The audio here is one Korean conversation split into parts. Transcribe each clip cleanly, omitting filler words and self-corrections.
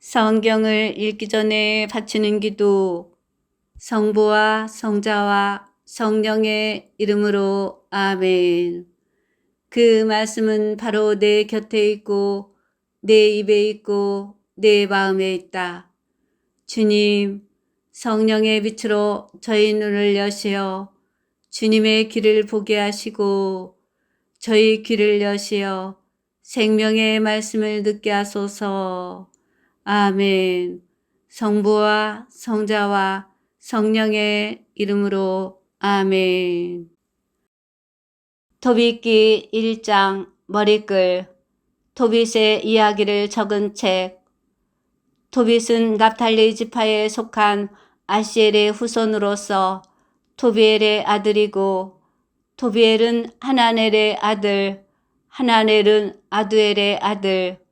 성경을 읽기 전에 바치는 기도. 성부와 성자와 성령의 이름으로 아멘. 그 말씀은 바로 내 곁에 있고 내 입에 있고 내 마음에 있다. 주님, 성령의 빛으로 저희 눈을 여시어 주님의 길을 보게 하시고 저희 귀를 여시어 생명의 말씀을 듣게 하소서. 아멘. 성부와 성자와 성령의 이름으로 아멘. 토빗기 1장 머리글. 토빗의 이야기를 적은 책. 토빗은 납탈리 지파에 속한 아시엘의 후손으로서 토비엘의 아들이고, 토비엘은 하나넬의 아들, 하나넬은 아두엘의 아들,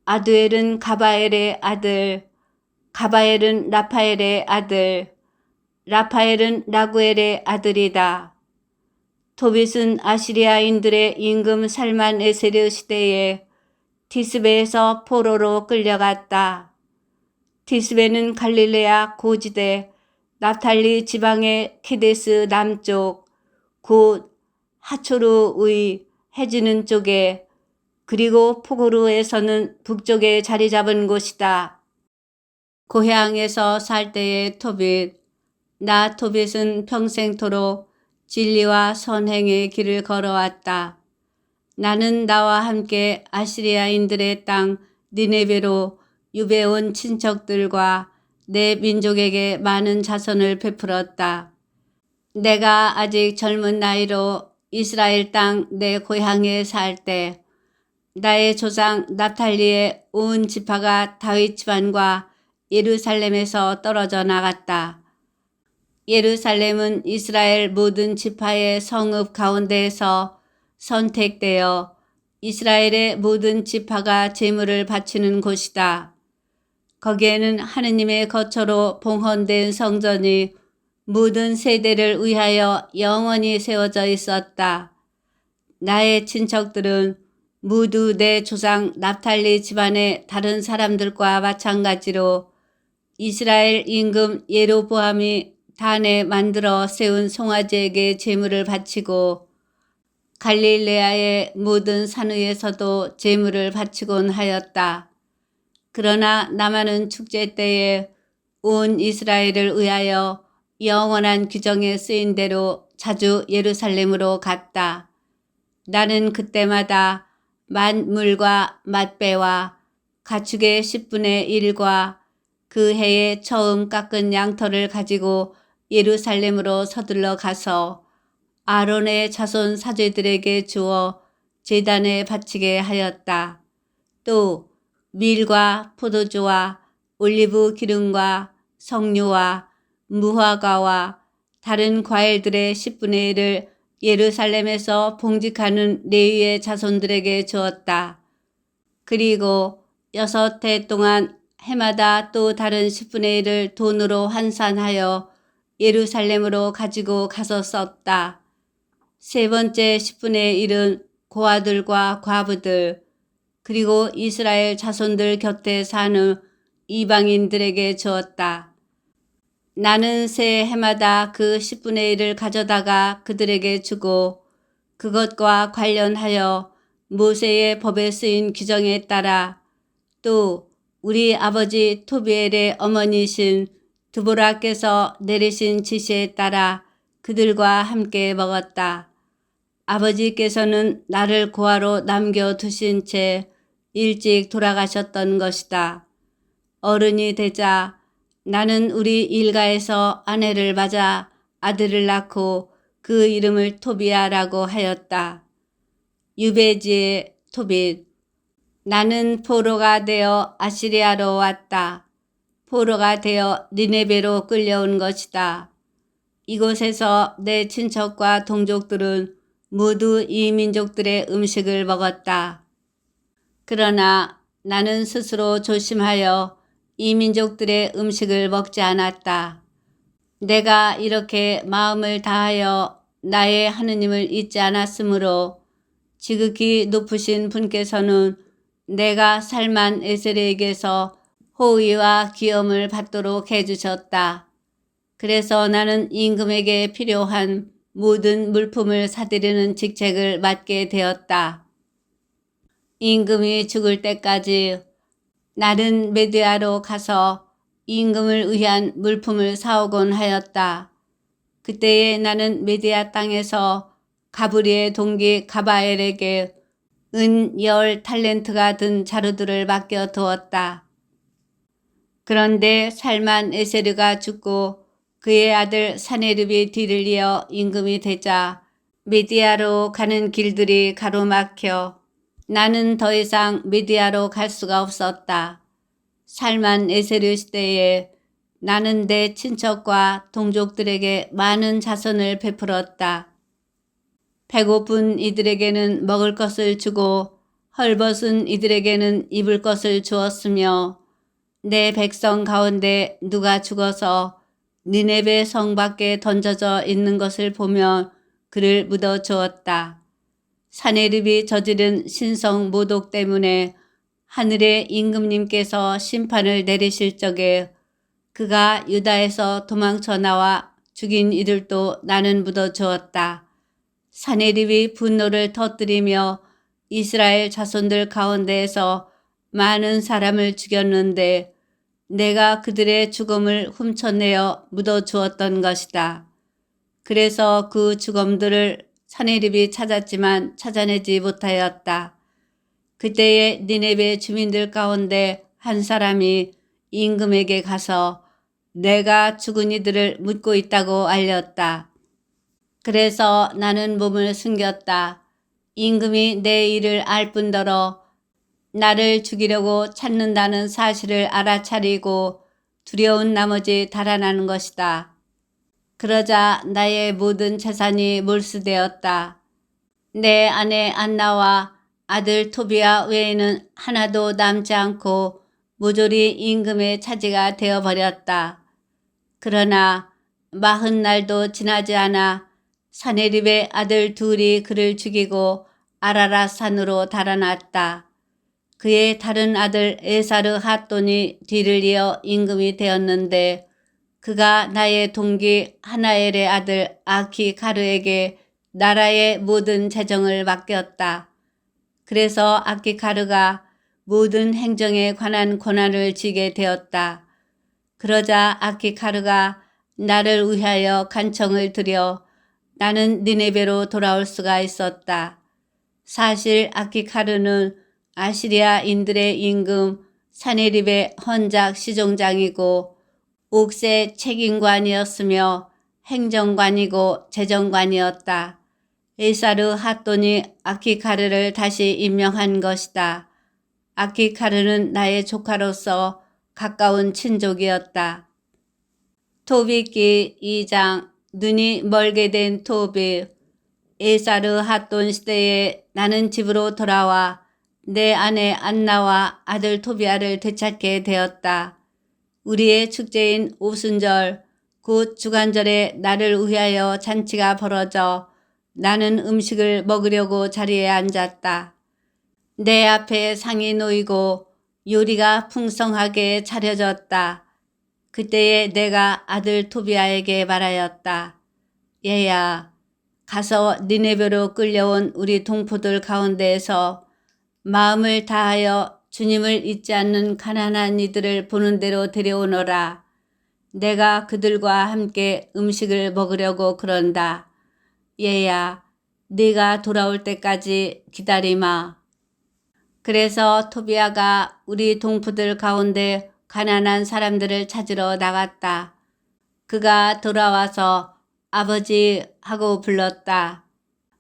아두엘은 가바엘의 아들, 가바엘은 라파엘의 아들, 라파엘은 라구엘의 아들이다. 토빗은 아시리아인들의 임금 살만에세르 시대에 디스베에서 포로로 끌려갔다. 디스베는 갈릴레아 고지대 납탈리 지방의 케데스 남쪽, 곧 하초르의 해지는 쪽에, 그리고 포고르에서는 북쪽에 자리 잡은 곳이다. 고향에서 살 때의 토빗. 나 토빗은 평생토록 진리와 선행의 길을 걸어왔다. 나는 나와 함께 아시리아인들의 땅 니네베로 유배온 친척들과 내 민족에게 많은 자선을 베풀었다. 내가 아직 젊은 나이로 이스라엘 땅 내 고향에 살 때 나의 조상 납탈리의 온 지파가 다윗 집안과 예루살렘에서 떨어져 나갔다. 예루살렘은 이스라엘 모든 지파의 성읍 가운데에서 선택되어 이스라엘의 모든 지파가 제물을 바치는 곳이다. 거기에는 하느님의 거처로 봉헌된 성전이 모든 세대를 위하여 영원히 세워져 있었다. 나의 친척들은 모두 내 조상 납탈리 집안의 다른 사람들과 마찬가지로 이스라엘 임금 예로보암이 단에 만들어 세운 송아지에게 제물을 바치고 갈릴레아의 모든 산 위에서도 제물을 바치곤 하였다. 그러나 나만은 축제 때에 온 이스라엘을 위하여 영원한 규정에 쓰인 대로 자주 예루살렘으로 갔다. 나는 그때마다 만물과 맛배와 가축의 10분의 1과 그 해에 처음 깎은 양털을 가지고 예루살렘으로 서둘러 가서 아론의 자손 사제들에게 주어 제단에 바치게 하였다. 또 밀과 포도주와 올리브 기름과 석류와 무화과와 다른 과일들의 10분의 1을 예루살렘에서 봉직하는 레위의 자손들에게 주었다. 그리고 6해 동안 해마다 또 다른 10분의 1을 돈으로 환산하여 예루살렘으로 가지고 가서 썼다. 세 번째 10분의 1은 고아들과 과부들, 그리고 이스라엘 자손들 곁에 사는 이방인들에게 주었다. 나는 새 해마다 그 10분의 1을 가져다가 그들에게 주고 그것과 관련하여 모세의 법에 쓰인 규정에 따라 또 우리 아버지 토비엘의 어머니신 드보라께서 내리신 지시에 따라 그들과 함께 먹었다. 아버지께서는 나를 고아로 남겨두신 채 일찍 돌아가셨던 것이다. 어른이 되자 나는 우리 일가에서 아내를 맞아 아들을 낳고 그 이름을 토비아라고 하였다. 유배지의 토빗. 나는 포로가 되어 아시리아로 왔다. 포로가 되어 니네베로 끌려온 것이다. 이곳에서 내 친척과 동족들은 모두 이 민족들의 음식을 먹었다. 그러나 나는 스스로 조심하여 이 민족들의 음식을 먹지 않았다. 내가 이렇게 마음을 다하여 나의 하느님을 잊지 않았으므로 지극히 높으신 분께서는 내가 살만 에셀에게서 호의와 귀염을 받도록 해주셨다. 그래서 나는 임금에게 필요한 모든 물품을 사들이는 직책을 맡게 되었다. 임금이 죽을 때까지 나는 메디아로 가서 임금을 위한 물품을 사오곤 하였다. 그때에 나는 메디아 땅에서 가브리의 동기 가바엘에게 은 10달란트가 든 자루들을 맡겨 두었다. 그런데 살만 에세르가 죽고 그의 아들 사네립이 뒤를 이어 임금이 되자 메디아로 가는 길들이 가로막혀 나는 더 이상 메디아로 갈 수가 없었다. 살만 에세르 시대에 나는 내 친척과 동족들에게 많은 자선을 베풀었다. 배고픈 이들에게는 먹을 것을 주고 헐벗은 이들에게는 입을 것을 주었으며 내 백성 가운데 누가 죽어서 니네베 성 밖에 던져져 있는 것을 보며 그를 묻어 주었다. 사네립이 저지른 신성 모독 때문에 하늘의 임금님께서 심판을 내리실 적에 그가 유다에서 도망쳐 나와 죽인 이들도 나는 묻어 주었다. 사네립이 분노를 터뜨리며 이스라엘 자손들 가운데에서 많은 사람을 죽였는데 내가 그들의 죽음을 훔쳐내어 묻어 주었던 것이다. 그래서 그 죽음들을 사네립이 찾았지만 찾아내지 못하였다. 그때에 니네베 주민들 가운데 한 사람이 임금에게 가서 내가 죽은 이들을 묻고 있다고 알렸다. 그래서 나는 몸을 숨겼다. 임금이 내 일을 알 뿐더러 나를 죽이려고 찾는다는 사실을 알아차리고 두려운 나머지 달아나는 것이다. 그러자 나의 모든 재산이 몰수되었다. 내 아내 안나와 아들 토비아 외에는 하나도 남지 않고 모조리 임금의 차지가 되어버렸다. 그러나 40날도 지나지 않아 사네립의 아들 둘이 그를 죽이고 아라랏 산으로 달아났다. 그의 다른 아들 에사르 핫돈이 뒤를 이어 임금이 되었는데 그가 나의 동기 하나엘의 아들 아키가르에게 나라의 모든 재정을 맡겼다. 그래서 아키가르가 모든 행정에 관한 권한을 쥐게 되었다. 그러자 아키가르가 나를 위하여 간청을 드려 나는 니네베로 돌아올 수가 있었다. 사실 아키가르는 아시리아인들의 임금 사네립의 헌작 시종장이고 옥세 책임관이었으며 행정관이고 재정관이었다. 에사르 핫돈이 아키가르를 다시 임명한 것이다. 아키가르는 나의 조카로서 가까운 친족이었다. 토비기 2장 눈이 멀게 된 토비. 에사르 핫돈 시대에 나는 집으로 돌아와 내 아내 안나와 아들 토비아를 되찾게 되었다. 우리의 축제인 오순절 곧 주간절에 나를 위하여 잔치가 벌어져 나는 음식을 먹으려고 자리에 앉았다. 내 앞에 상이 놓이고 요리가 풍성하게 차려졌다. 그때에 내가 아들 토비아에게 말하였다. 얘야, 가서 니네베로 끌려온 우리 동포들 가운데에서 마음을 다하여 주님을 잊지 않는 가난한 이들을 보는 대로 데려오너라. 내가 그들과 함께 음식을 먹으려고 그런다. 얘야, 네가 돌아올 때까지 기다리마. 그래서 토비아가 우리 동포들 가운데 가난한 사람들을 찾으러 나갔다. 그가 돌아와서 아버지 하고 불렀다.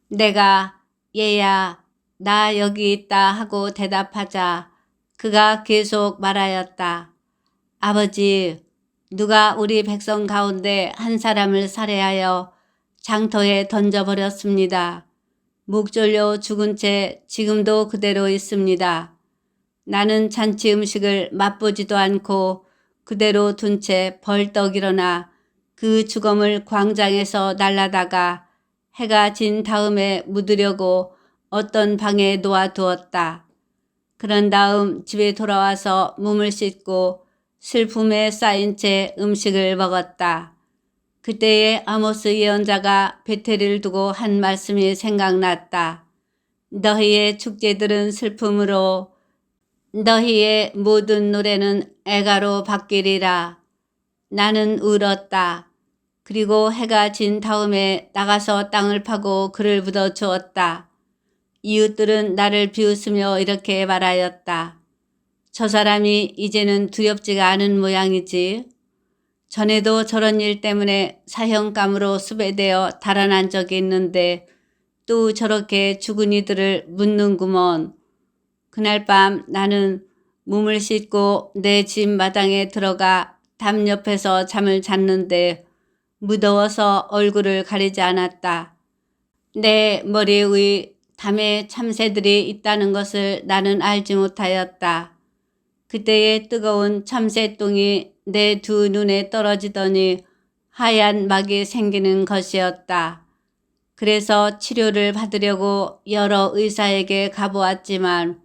내가 얘야 나 여기 있다 하고 대답하자 그가 계속 말하였다. 아버지, 누가 우리 백성 가운데 한 사람을 살해하여 장터에 던져버렸습니다. 목 졸려 죽은 채 지금도 그대로 있습니다. 나는 잔치 음식을 맛보지도 않고 그대로 둔 채 벌떡 일어나 그 죽음을 광장에서 날라다가 해가 진 다음에 묻으려고 어떤 방에 놓아두었다. 그런 다음 집에 돌아와서 몸을 씻고 슬픔에 쌓인 채 음식을 먹었다. 그때에 아모스 예언자가 베델을 두고 한 말씀이 생각났다. 너희의 축제들은 슬픔으로, 너희의 모든 노래는 애가로 바뀌리라. 나는 울었다. 그리고 해가 진 다음에 나가서 땅을 파고 그를 묻어 주었다. 이웃들은 나를 비웃으며 이렇게 말하였다. 저 사람이 이제는 두렵지가 않은 모양이지. 전에도 저런 일 때문에 사형감으로 수배되어 달아난 적이 있는데 또 저렇게 죽은 이들을 묻는구먼. 그날 밤 나는 몸을 씻고 내 집 마당에 들어가 담 옆에서 잠을 잤는데 무더워서 얼굴을 가리지 않았다. 내 머리 위 담에 참새들이 있다는 것을 나는 알지 못하였다. 그때의 뜨거운 참새똥이 내 두 눈에 떨어지더니 하얀 막이 생기는 것이었다. 그래서 치료를 받으려고 여러 의사에게 가보았지만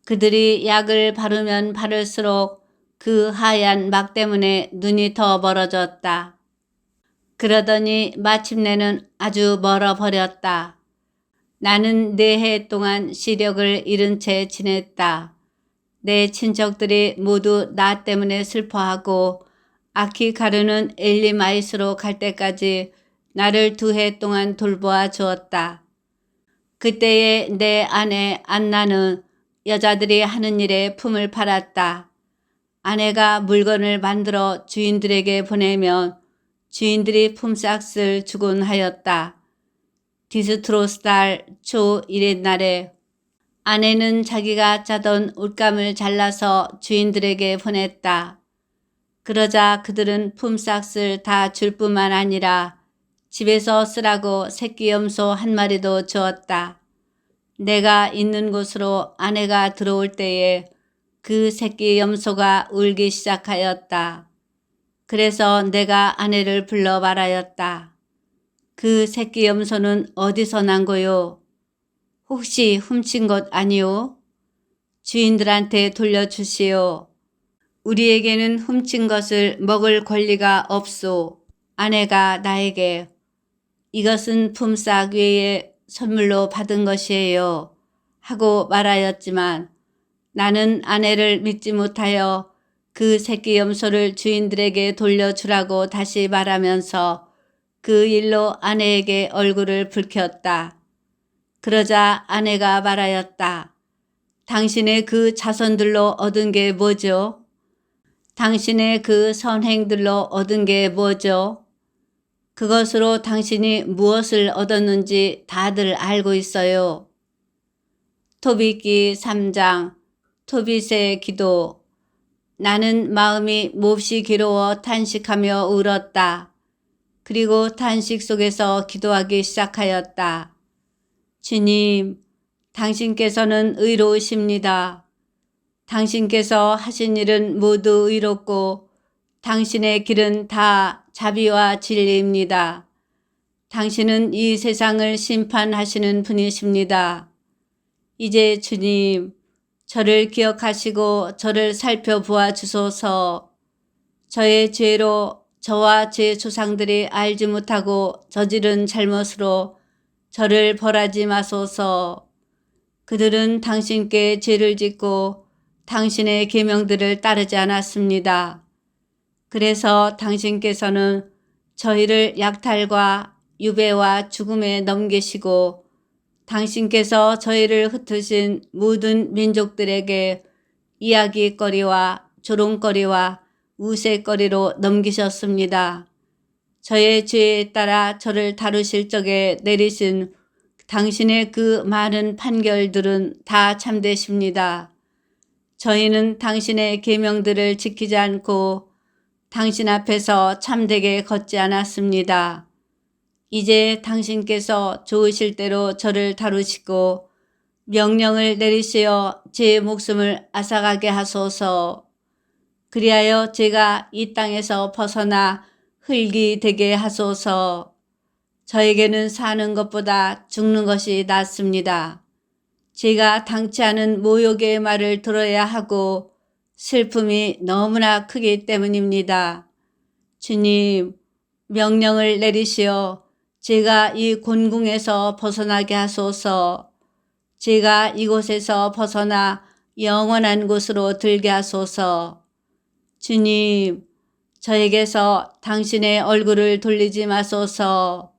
그들이 약을 바르면 바를수록 그 하얀 막 때문에 눈이 더 멀어졌다. 그러더니 마침내는 아주 멀어버렸다. 나는 4해 동안 시력을 잃은 채 지냈다. 내 친척들이 모두 나 때문에 슬퍼하고 아키가르는 엘리마이스로 갈 때까지 나를 2해 동안 돌보아 주었다. 그때에 내 아내 안나는 여자들이 하는 일에 품을 팔았다. 아내가 물건을 만들어 주인들에게 보내면 주인들이 품삯을 주곤 하였다. 디스트로스 달 초 1의 날에 아내는 자기가 짜던 옷감을 잘라서 주인들에게 보냈다. 그러자 그들은 품삯을 다 줄 뿐만 아니라 집에서 쓰라고 새끼 염소 1마리도 주었다. 내가 있는 곳으로 아내가 들어올 때에 그 새끼 염소가 울기 시작하였다. 그래서 내가 아내를 불러 말하였다. 그 새끼 염소는 어디서 난 거요? 혹시 훔친 것 아니오? 주인들한테 돌려주시오. 우리에게는 훔친 것을 먹을 권리가 없소. 아내가 나에게 이것은 품삯 외에 선물로 받은 것이에요 하고 말하였지만 나는 아내를 믿지 못하여 그 새끼 염소를 주인들에게 돌려주라고 다시 말하면서 그 일로 아내에게 얼굴을 붉혔다. 그러자 아내가 말하였다. 당신의 그 자손들로 얻은 게 뭐죠? 당신의 그 선행들로 얻은 게 뭐죠? 그것으로 당신이 무엇을 얻었는지 다들 알고 있어요. 토빗기 3장 토빗의 기도. 나는 마음이 몹시 괴로워 탄식하며 울었다. 그리고 탄식 속에서 기도하기 시작하였다. 주님, 당신께서는 의로우십니다. 당신께서 하신 일은 모두 의롭고 당신의 길은 다 자비와 진리입니다. 당신은 이 세상을 심판하시는 분이십니다. 이제 주님, 저를 기억하시고 저를 살펴보아 주소서. 저의 죄로 저와 제 조상들이 알지 못하고 저지른 잘못으로 저를 벌하지 마소서. 그들은 당신께 죄를 짓고 당신의 계명들을 따르지 않았습니다. 그래서 당신께서는 저희를 약탈과 유배와 죽음에 넘기시고 당신께서 저희를 흩으신 모든 민족들에게 이야기거리와 조롱거리와 우스갯거리로 넘기셨습니다. 저의 죄에 따라 저를 다루실 적에 내리신 당신의 그 많은 판결들은 다 참되십니다. 저희는 당신의 계명들을 지키지 않고 당신 앞에서 참되게 걷지 않았습니다. 이제 당신께서 좋으실 대로 저를 다루시고 명령을 내리시어 제 목숨을 앗아가게 하소서. 그리하여 제가 이 땅에서 벗어나 흙이 되게 하소서. 저에게는 사는 것보다 죽는 것이 낫습니다. 제가 당치 않은 모욕의 말을 들어야 하고 슬픔이 너무나 크기 때문입니다. 주님, 명령을 내리시어 제가 이 곤궁에서 벗어나게 하소서. 제가 이곳에서 벗어나 영원한 곳으로 들게 하소서. 주님, 저에게서 당신의 얼굴을 돌리지 마소서.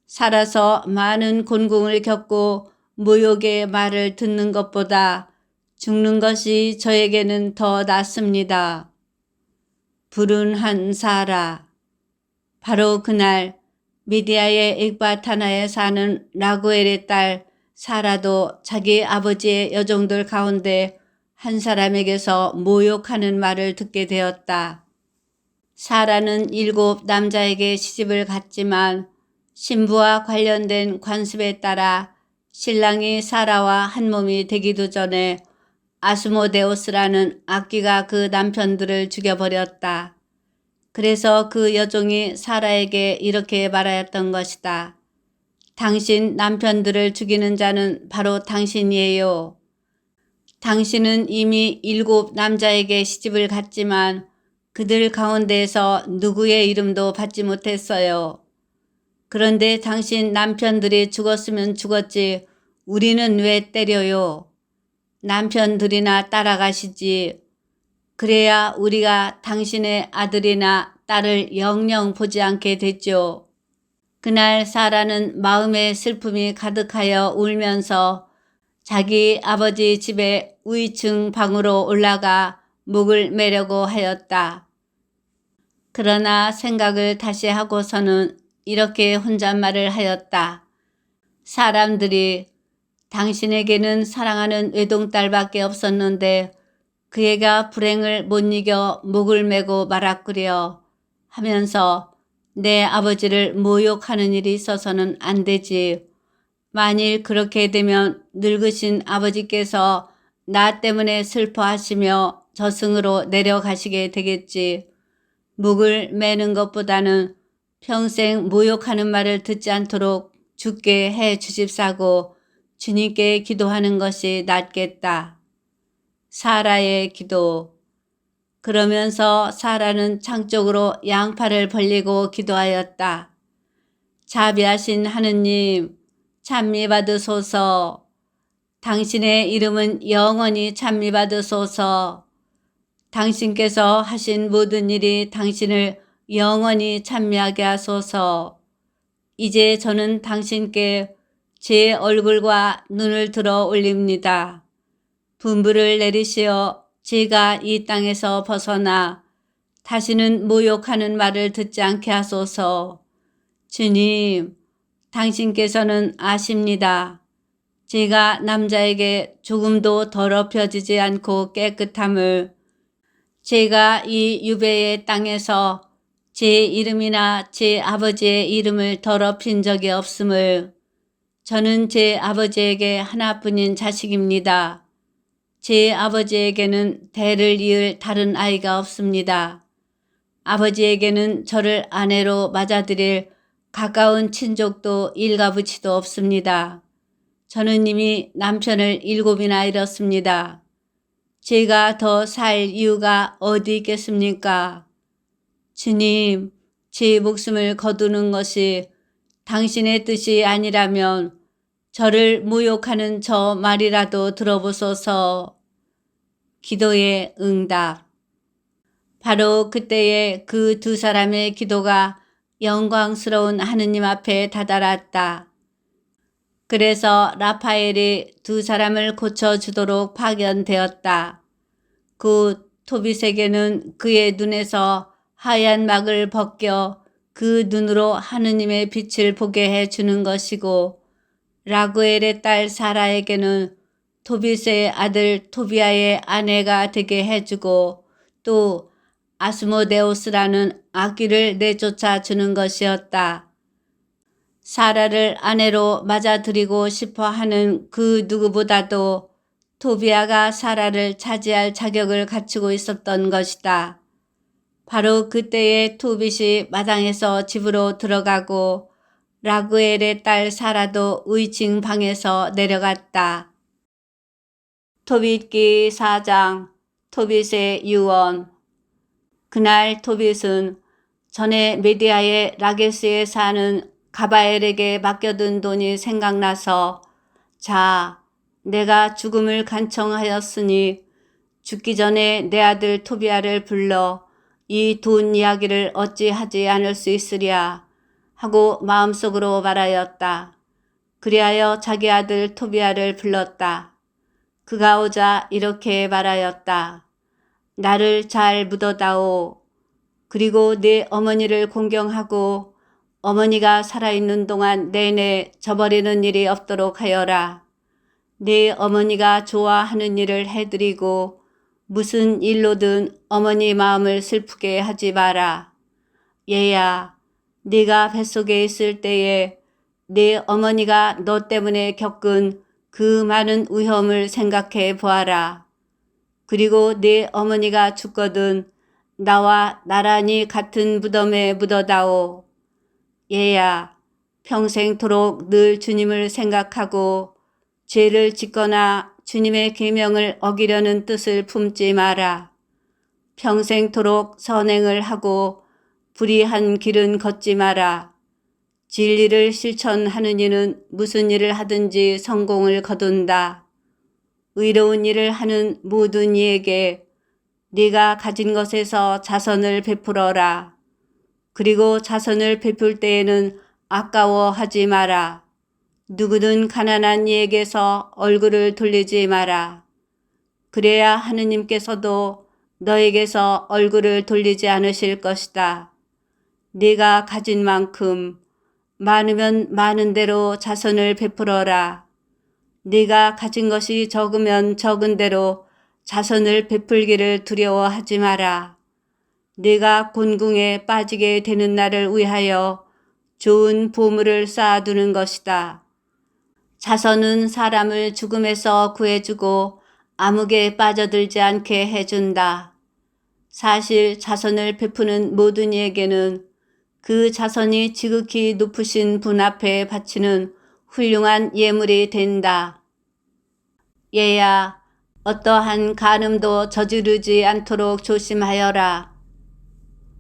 살아서 많은 곤궁을 겪고 모욕의 말을 듣는 것보다 죽는 것이 저에게는 더 낫습니다. 불운한 사라. 바로 그날 미디아의 엑바타나에 사는 라구엘의 딸 사라도 자기 아버지의 여종들 가운데 한 사람에게서 모욕하는 말을 듣게 되었다. 사라는 7 남자에게 시집을 갔지만 신부와 관련된 관습에 따라 신랑이 사라와 한 몸이 되기도 전에 아스모데우스라는 악귀가 그 남편들을 죽여버렸다. 그래서 그 여종이 사라에게 이렇게 말하였던 것이다. 당신 남편들을 죽이는 자는 바로 당신이에요. 당신은 이미 7 남자에게 시집을 갔지만 그들 가운데에서 누구의 이름도 받지 못했어요. 그런데 당신 남편들이 죽었으면 죽었지 우리는 왜 때려요? 남편들이나 따라가시지. 그래야 우리가 당신의 아들이나 딸을 영영 보지 않게 됐죠. 그날 사라는 마음의 슬픔이 가득하여 울면서 자기 아버지 집에 위층 방으로 올라가 목을 매려고 하였다. 그러나 생각을 다시 하고서는 이렇게 혼잣말을 하였다. 사람들이 당신에게는 사랑하는 외동딸밖에 없었는데 그 애가 불행을 못 이겨 목을 메고 말았구려 하면서 내 아버지를 모욕하는 일이 있어서는 안 되지. 만일 그렇게 되면 늙으신 아버지께서 나 때문에 슬퍼하시며 저승으로 내려가시게 되겠지. 목을 매는 것보다는 평생 모욕하는 말을 듣지 않도록 죽게 해 주십사고 주님께 기도하는 것이 낫겠다. 사라의 기도. 그러면서 사라는 창 쪽으로 양팔을 벌리고 기도하였다. 자비하신 하느님, 찬미받으소서. 당신의 이름은 영원히 찬미받으소서. 당신께서 하신 모든 일이 당신을 영원히 찬미하게 하소서. 이제 저는 당신께 제 얼굴과 눈을 들어 올립니다. 분부를 내리시어 제가 이 땅에서 벗어나 다시는 모욕하는 말을 듣지 않게 하소서. 주님, 당신께서는 아십니다. 제가 남자에게 조금도 더럽혀지지 않고 깨끗함을, 제가 이 유배의 땅에서 제 이름이나 제 아버지의 이름을 더럽힌 적이 없음을, 저는 제 아버지에게 하나뿐인 자식입니다. 제 아버지에게는 대를 이을 다른 아이가 없습니다. 아버지에게는 저를 아내로 맞아들일 가까운 친족도 일가부치도 없습니다. 저는 이미 남편을 7이나 잃었습니다. 제가 더 살 이유가 어디 있겠습니까? 주님, 제 목숨을 거두는 것이 당신의 뜻이 아니라면 저를 모욕하는 저 말이라도 들어보소서. 기도의 응답. 바로 그때에 그 2 사람의 기도가 영광스러운 하느님 앞에 다다랐다. 그래서 라파엘이 2 사람을 고쳐주도록 파견되었다. 그 토빗에게는 그의 눈에서 하얀 막을 벗겨 그 눈으로 하느님의 빛을 보게 해주는 것이고, 라구엘의 딸 사라에게는 토빗의 아들 토비아의 아내가 되게 해주고, 또 아스모데우스라는 악귀를 내쫓아 주는 것이었다. 사라를 아내로 맞아들이고 싶어 하는 그 누구보다도 토비아가 사라를 차지할 자격을 갖추고 있었던 것이다. 바로 그때에 토빗이 마당에서 집으로 들어가고 라구엘의 딸 사라도 위층 방에서 내려갔다. 토빗기 4장. 토빗의 유언. 그날 토빗은 전에 메디아의 라게스에 사는 가바엘에게 맡겨둔 돈이 생각나서 자, 내가 죽음을 간청하였으니 죽기 전에 내 아들 토비아를 불러 이 돈 이야기를 어찌하지 않을 수 있으랴 하고 마음속으로 말하였다. 그리하여 자기 아들 토비아를 불렀다. 그가 오자 이렇게 말하였다. 나를 잘 묻어다오. 그리고 네 어머니를 공경하고 어머니가 살아있는 동안 내내 저버리는 일이 없도록 하여라. 네 어머니가 좋아하는 일을 해드리고 무슨 일로든 어머니 마음을 슬프게 하지 마라. 얘야, 네가 뱃속에 있을 때에 네 어머니가 너 때문에 겪은 그 많은 위험을 생각해 보아라. 그리고 네 어머니가 죽거든 나와 나란히 같은 무덤에 묻어다오. 얘야, 평생토록 늘 주님을 생각하고 죄를 짓거나 주님의 계명을 어기려는 뜻을 품지 마라. 평생토록 선행을 하고 불의한 길은 걷지 마라. 진리를 실천하는 이는 무슨 일을 하든지 성공을 거둔다. 의로운 일을 하는 모든 이에게 네가 가진 것에서 자선을 베풀어라. 그리고 자선을 베풀 때에는 아까워하지 마라. 누구든 가난한 이에게서 얼굴을 돌리지 마라. 그래야 하느님께서도 너에게서 얼굴을 돌리지 않으실 것이다. 네가 가진 만큼 많으면 많은 대로 자선을 베풀어라. 네가 가진 것이 적으면 적은 대로 자선을 베풀기를 두려워하지 마라. 네가 곤궁에 빠지게 되는 날을 위하여 좋은 보물을 쌓아두는 것이다. 자선은 사람을 죽음에서 구해주고 암흑에 빠져들지 않게 해준다. 사실 자선을 베푸는 모든 이에게는 그 자선이 지극히 높으신 분 앞에 바치는 훌륭한 예물이 된다. 얘야, 어떠한 간음도 저지르지 않도록 조심하여라.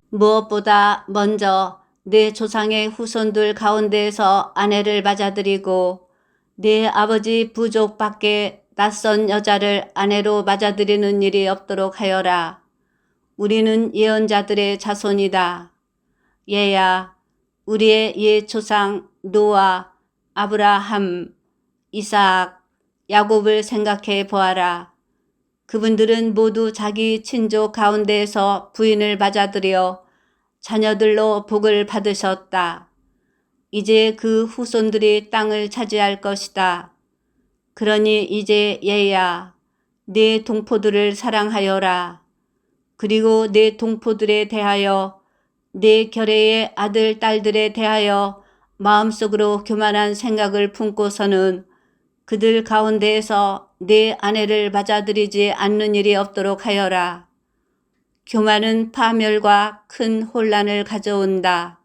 무엇보다 먼저 내 조상의 후손들 가운데에서 아내를 맞아들이고 네 아버지 부족 밖에 낯선 여자를 아내로 맞아들이는 일이 없도록 하여라. 우리는 예언자들의 자손이다. 얘야, 우리의 옛 조상 노아, 아브라함, 이삭, 야곱을 생각해 보아라. 그분들은 모두 자기 친족 가운데에서 부인을 맞아들여 자녀들로 복을 받으셨다. 이제 그 후손들이 땅을 차지할 것이다. 그러니 이제 얘야, 네 동포들을 사랑하여라. 그리고 네 동포들에 대하여 네 결의의 아들, 딸들에 대하여 마음속으로 교만한 생각을 품고서는 그들 가운데에서 네 아내를 맞아들이지 않는 일이 없도록 하여라. 교만은 파멸과 큰 혼란을 가져온다.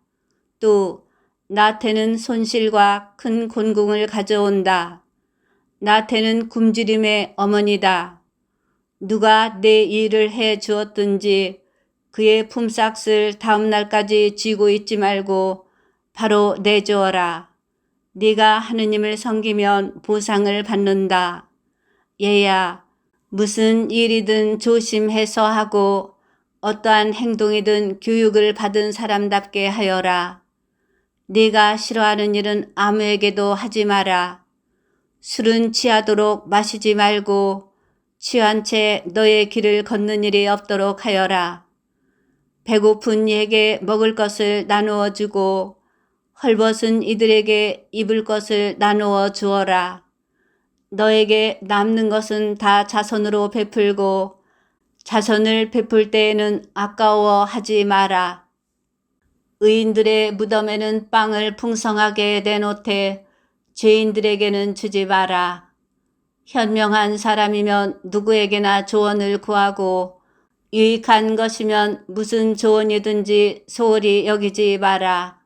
또 나태는 손실과 큰 곤궁을 가져온다. 나태는 굶주림의 어머니다. 누가 내 일을 해 주었든지 그의 품삯을 다음 날까지 쥐고 있지 말고 바로 내주어라. 네가 하느님을 섬기면 보상을 받는다. 얘야, 무슨 일이든 조심해서 하고 어떠한 행동이든 교육을 받은 사람답게 하여라. 네가 싫어하는 일은 아무에게도 하지 마라. 술은 취하도록 마시지 말고 취한 채 너의 길을 걷는 일이 없도록 하여라. 배고픈 이에게 먹을 것을 나누어 주고 헐벗은 이들에게 입을 것을 나누어 주어라. 너에게 남는 것은 다 자선으로 베풀고 자선을 베풀 때에는 아까워하지 마라. 의인들의 무덤에는 빵을 풍성하게 내놓되 죄인들에게는 주지 마라. 현명한 사람이면 누구에게나 조언을 구하고 유익한 것이면 무슨 조언이든지 소홀히 여기지 마라.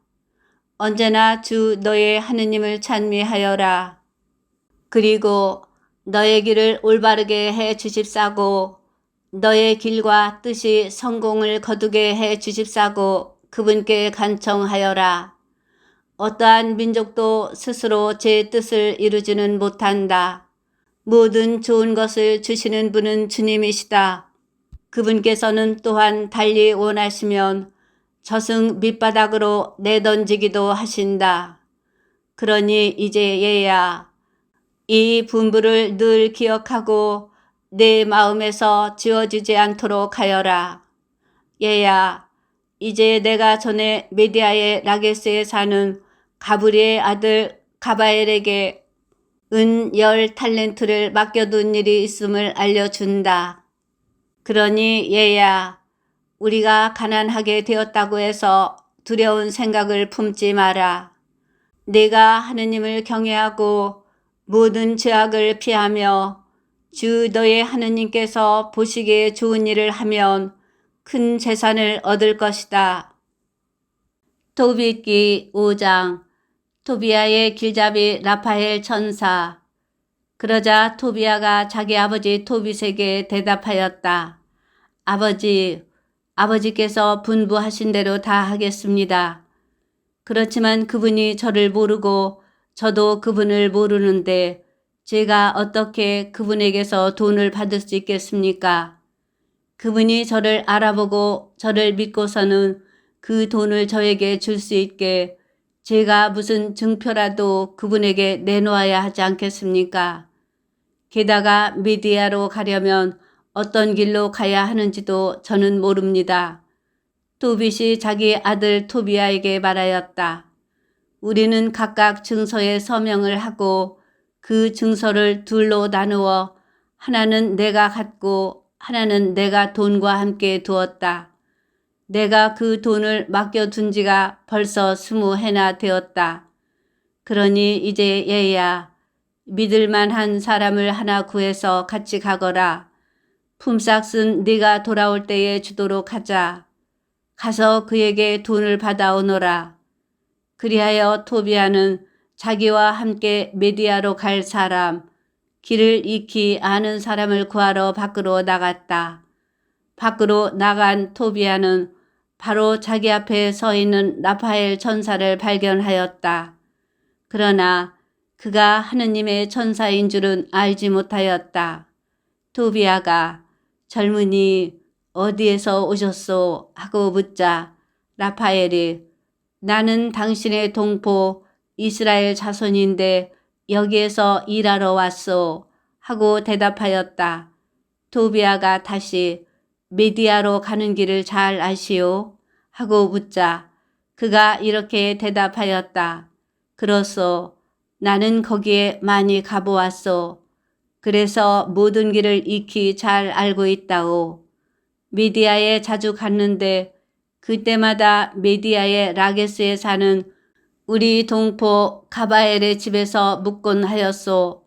언제나 주 너의 하느님을 찬미하여라. 그리고 너의 길을 올바르게 해 주십사고 너의 길과 뜻이 성공을 거두게 해 주십사고 그분께 간청하여라. 어떠한 민족도 스스로 제 뜻을 이루지는 못한다. 모든 좋은 것을 주시는 분은 주님이시다. 그분께서는 또한 달리 원하시면 저승 밑바닥으로 내던지기도 하신다. 그러니 이제 얘야, 이 분부를 늘 기억하고 내 마음에서 지워지지 않도록 하여라. 얘야, 이제 내가 전에 메디아의 라게스에 사는 가브리의 아들 가바엘에게 은 10달란트를 맡겨둔 일이 있음을 알려준다. 그러니 얘야, 우리가 가난하게 되었다고 해서 두려운 생각을 품지 마라. 내가 하느님을 경외하고 모든 죄악을 피하며 주 너의 하느님께서 보시기에 좋은 일을 하면 큰 재산을 얻을 것이다. 토비기 5장. 토비아의 길잡이 라파엘 천사. 그러자 토비아가 자기 아버지 토빗에게 대답하였다. 아버지께서 분부하신 대로 다 하겠습니다. 그렇지만 그분이 저를 모르고 저도 그분을 모르는데 제가 어떻게 그분에게서 돈을 받을 수 있겠습니까? 그분이 저를 알아보고 저를 믿고서는 그 돈을 저에게 줄 수 있게 제가 무슨 증표라도 그분에게 내놓아야 하지 않겠습니까? 게다가 미디아로 가려면 어떤 길로 가야 하는지도 저는 모릅니다. 토빗이 자기 아들 토비아에게 말하였다. 우리는 각각 증서에 서명을 하고 그 증서를 둘로 나누어 하나는 내가 갖고 하나는 내가 돈과 함께 두었다. 내가 그 돈을 맡겨둔 지가 벌써 20해나 되었다. 그러니 이제 얘야, 믿을 만한 사람을 하나 구해서 같이 가거라. 품삯은 네가 돌아올 때에 주도록 하자. 가서 그에게 돈을 받아오너라. 그리하여 토비아는 자기와 함께 메디아로 갈 사람, 길을 익히 아는 사람을 구하러 밖으로 나갔다. 밖으로 나간 토비아는 바로 자기 앞에 서 있는 라파엘 천사를 발견하였다. 그러나 그가 하느님의 천사인 줄은 알지 못하였다. 토비아가 젊은이 어디에서 오셨소? 하고 묻자 라파엘이 나는 당신의 동포 이스라엘 자손인데 여기에서 일하러 왔소 하고 대답하였다. 토비아가 다시 메디아로 가는 길을 잘 아시오? 하고 묻자 그가 이렇게 대답하였다. 그렇소. 나는 거기에 많이 가보았소. 그래서 모든 길을 익히 잘 알고 있다오. 메디아에 자주 갔는데 그때마다 메디아의 라게스에 사는 우리 동포 가바엘의 집에서 묵곤 하였소.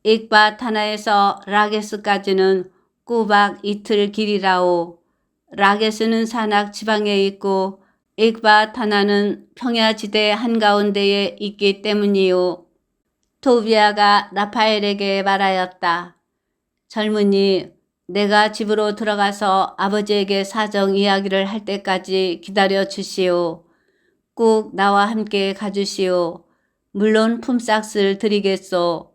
엑바타나에서 라게스까지는 꼬박 이틀 길이라오. 라게스는 산악 지방에 있고 엑바타나는 평야지대 한가운데에 있기 때문이요. 토비아가 라파엘에게 말하였다. 젊은이, 내가 집으로 들어가서 아버지에게 사정 이야기를 할 때까지 기다려 주시오. 꼭 나와 함께 가주시오. 물론 품삯을 드리겠소.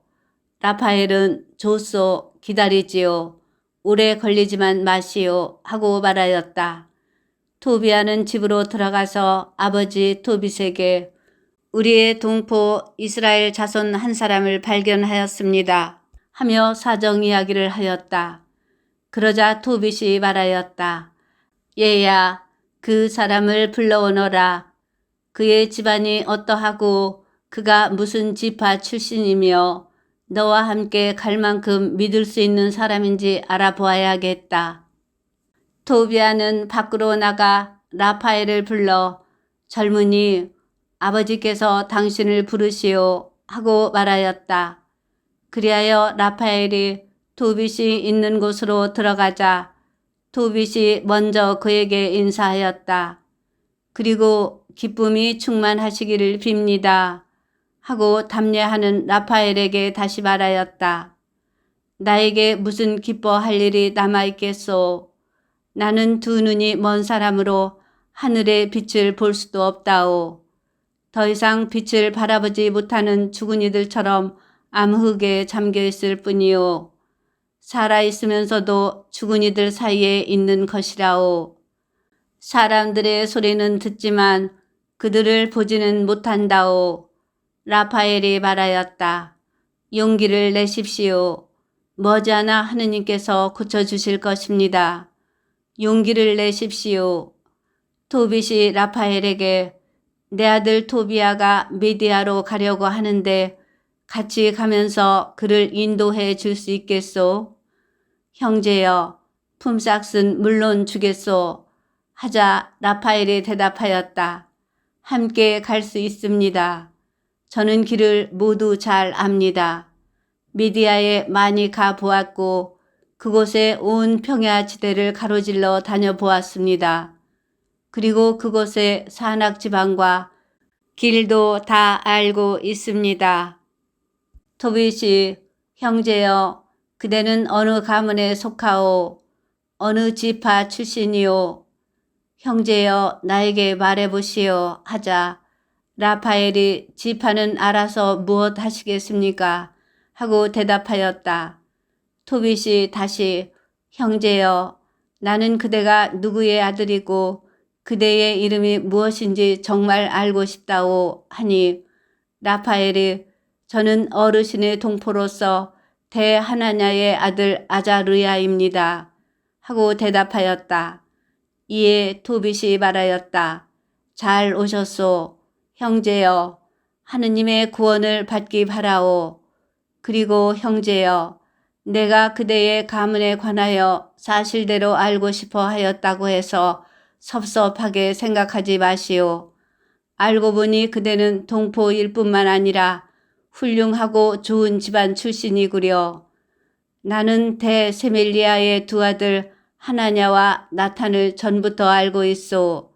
라파엘은 좋소. 기다리지요. 오래 걸리지만 마시오. 하고 말하였다. 토비아는 집으로 들어가서 아버지 토빗에게 우리의 동포 이스라엘 자손 한 사람을 발견하였습니다. 하며 사정 이야기를 하였다. 그러자 토빗이 말하였다. 얘야, 그 사람을 불러오너라. 그의 집안이 어떠하고 그가 무슨 지파 출신이며 너와 함께 갈 만큼 믿을 수 있는 사람인지 알아보아야겠다. 토비아는 밖으로 나가 라파엘을 불러 젊은이 아버지께서 당신을 부르시오 하고 말하였다. 그리하여 라파엘이 토빗이 있는 곳으로 들어가자 토빗이 먼저 그에게 인사하였다. 그리고 기쁨이 충만하시기를 빕니다 하고 담례하는 라파엘에게 다시 말하였다. 나에게 무슨 기뻐할 일이 남아있겠소. 나는 두 눈이 먼 사람으로 하늘의 빛을 볼 수도 없다오. 더 이상 빛을 바라보지 못하는 죽은 이들처럼 암흑에 잠겨있을 뿐이오. 살아있으면서도 죽은 이들 사이에 있는 것이라오. 사람들의 소리는 듣지만 그들을 보지는 못한다오. 라파엘이 말하였다. 용기를 내십시오. 머지않아 하느님께서 고쳐주실 것입니다. 용기를 내십시오. 토빗이 라파엘에게 내 아들 토비아가 미디아로 가려고 하는데 같이 가면서 그를 인도해 줄 수 있겠소? 형제여, 품삯은 물론 주겠소. 하자 라파엘이 대답하였다. 함께 갈 수 있습니다. 저는 길을 모두 잘 압니다. 미디아에 많이 가보았고 그곳에 온 평야지대를 가로질러 다녀보았습니다. 그리고 그곳의 산악지방과 길도 다 알고 있습니다. 토빗이 형제여, 그대는 어느 가문에 속하오? 어느 지파 출신이오? 형제여, 나에게 말해보시오. 하자 라파엘이 지파는 알아서 무엇 하시겠습니까? 하고 대답하였다. 토빗이 다시 형제여, 나는 그대가 누구의 아들이고 그대의 이름이 무엇인지 정말 알고 싶다오 하니 라파엘이 저는 어르신의 동포로서 대하나냐의 아들 아자르야입니다. 하고 대답하였다. 이에 토빗이 말하였다. 잘 오셨소. 형제여, 하느님의 구원을 받기 바라오. 그리고 형제여, 내가 그대의 가문에 관하여 사실대로 알고 싶어 하였다고 해서 섭섭하게 생각하지 마시오. 알고 보니 그대는 동포일 뿐만 아니라 훌륭하고 좋은 집안 출신이구려. 나는 대세멜리아의 두 아들 하나냐와 나탄을 전부터 알고 있소.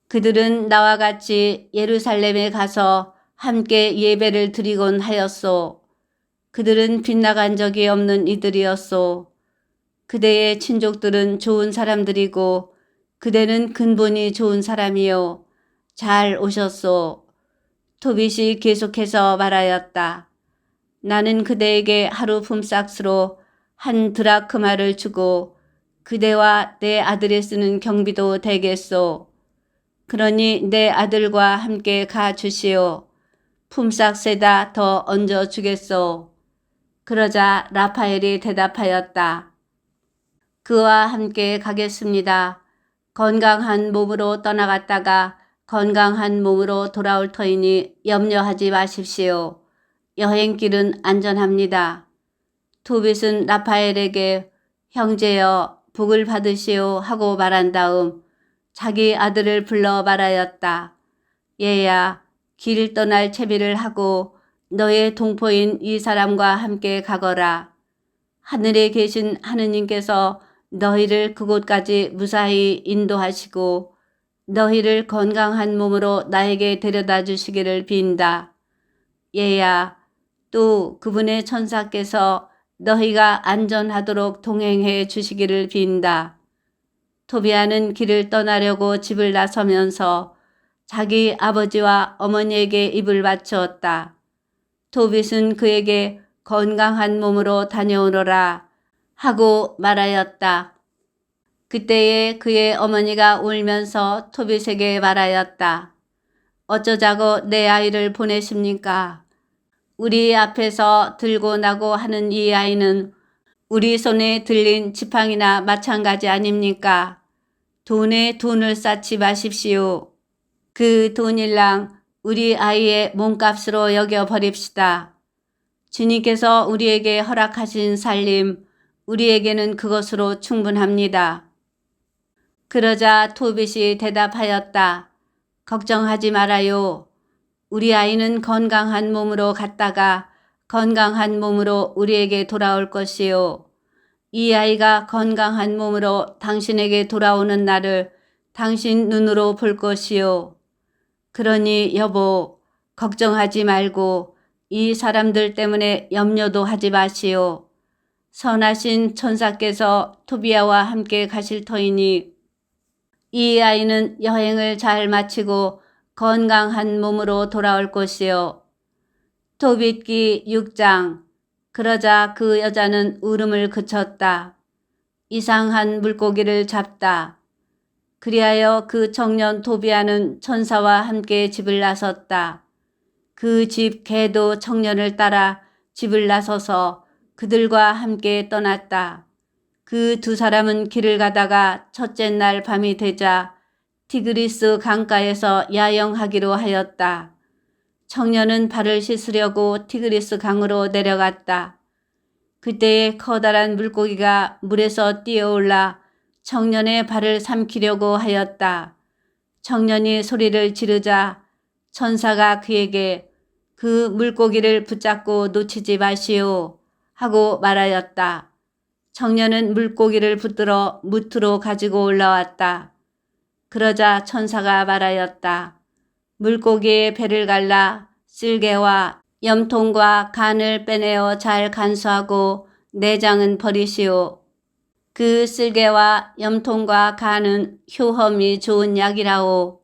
그들은 나와 같이 예루살렘에 가서 함께 예배를 드리곤 하였소. 그들은 빗나간 적이 없는 이들이었소. 그대의 친족들은 좋은 사람들이고 그대는 근본이 좋은 사람이요. 잘 오셨소. 토빗이 계속해서 말하였다. 나는 그대에게 하루 품삯으로 한 드라크마를 주고 그대와 내 아들이 쓰는 경비도 되겠소. 그러니 내 아들과 함께 가 주시오. 품삯에다 더 얹어 주겠소. 그러자 라파엘이 대답하였다. 그와 함께 가겠습니다. 건강한 몸으로 떠나갔다가 건강한 몸으로 돌아올 터이니 염려하지 마십시오. 여행길은 안전합니다. 토빗은 라파엘에게 형제여 복을 받으시오 하고 말한 다음 자기 아들을 불러 말하였다. 얘야, 길 떠날 채비를 하고 너의 동포인 이 사람과 함께 가거라. 하늘에 계신 하느님께서 너희를 그곳까지 무사히 인도하시고 너희를 건강한 몸으로 나에게 데려다 주시기를 빈다. 얘야, 또 그분의 천사께서 너희가 안전하도록 동행해 주시기를 빈다. 토비아는 길을 떠나려고 집을 나서면서 자기 아버지와 어머니에게 입을 맞추었다. 토빗은 그에게 건강한 몸으로 다녀오너라 하고 말하였다. 그때에 그의 어머니가 울면서 토빗에게 말하였다. 어쩌자고 내 아이를 보내십니까? 우리 앞에서 들고 나고 하는 이 아이는 우리 손에 들린 지팡이나 마찬가지 아닙니까? 돈에 돈을 쌓지 마십시오. 그 돈일랑 우리 아이의 몸값으로 여겨버립시다. 주님께서 우리에게 허락하신 살림, 우리에게는 그것으로 충분합니다. 그러자 토빗이 대답하였다. 걱정하지 말아요. 우리 아이는 건강한 몸으로 갔다가 건강한 몸으로 우리에게 돌아올 것이요. 이 아이가 건강한 몸으로 당신에게 돌아오는 날을 당신 눈으로 볼 것이요. 그러니 여보, 걱정하지 말고 이 사람들 때문에 염려도 하지 마시오. 선하신 천사께서 토비아와 함께 가실 터이니 이 아이는 여행을 잘 마치고 건강한 몸으로 돌아올 것이요. 도빗기 6장. 그러자 그 여자는 울음을 그쳤다. 이상한 물고기를 잡다. 그리하여 그 청년 도비아는 천사와 함께 집을 나섰다. 그 집 개도 청년을 따라 집을 나서서 그들과 함께 떠났다. 그 두 사람은 길을 가다가 첫째 날 밤이 되자 티그리스 강가에서 야영하기로 하였다. 청년은 발을 씻으려고 티그리스 강으로 내려갔다. 그때에 커다란 물고기가 물에서 뛰어올라 청년의 발을 삼키려고 하였다. 청년이 소리를 지르자 천사가 그에게 그 물고기를 붙잡고 놓치지 마시오 하고 말하였다. 청년은 물고기를 붙들어 무트로 가지고 올라왔다. 그러자 천사가 말하였다. 물고기의 배를 갈라 쓸개와 염통과 간을 빼내어 잘 간수하고 내장은 버리시오. 그 쓸개와 염통과 간은 효험이 좋은 약이라오.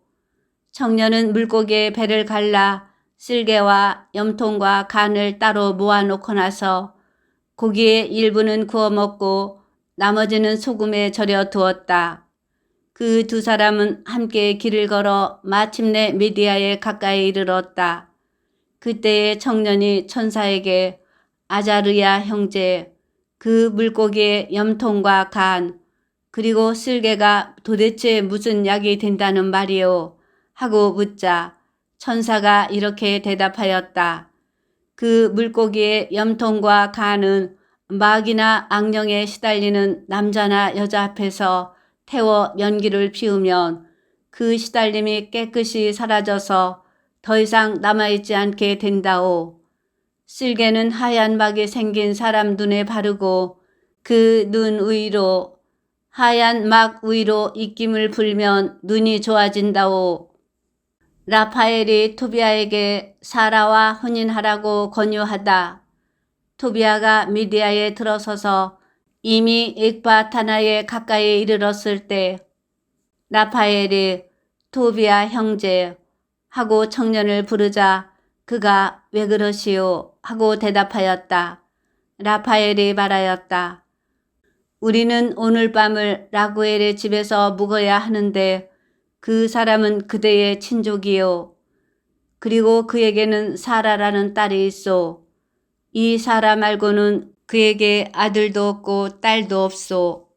청년은 물고기의 배를 갈라 쓸개와 염통과 간을 따로 모아놓고 나서 고기의 일부는 구워 먹고 나머지는 소금에 절여 두었다. 그 두 사람은 함께 길을 걸어 마침내 미디아에 가까이 이르렀다. 그때의 청년이 천사에게 아자르야 형제, 그 물고기의 염통과 간, 그리고 쓸개가 도대체 무슨 약이 된다는 말이오? 하고 묻자 천사가 이렇게 대답하였다. 그 물고기의 염통과 간은 마귀나 악령에 시달리는 남자나 여자 앞에서 태워 연기를 피우면 그 시달림이 깨끗이 사라져서 더 이상 남아있지 않게 된다오. 쓸개는 하얀 막이 생긴 사람 눈에 바르고 그 눈 위로 하얀 막 위로 입김을 불면 눈이 좋아진다오. 라파엘이 토비아에게 사라와 혼인하라고 권유하다. 토비아가 미디아에 들어서서 이미 엑바타나에 가까이 이르렀을 때 라파엘이 토비아 형제 하고 청년을 부르자 그가 왜 그러시오 하고 대답하였다. 라파엘이 말하였다. 우리는 오늘 밤을 라구엘의 집에서 묵어야 하는데 그 사람은 그대의 친족이요. 그리고 그에게는 사라라는 딸이 있소. 이 사라 말고는 그에게 아들도 없고 딸도 없소.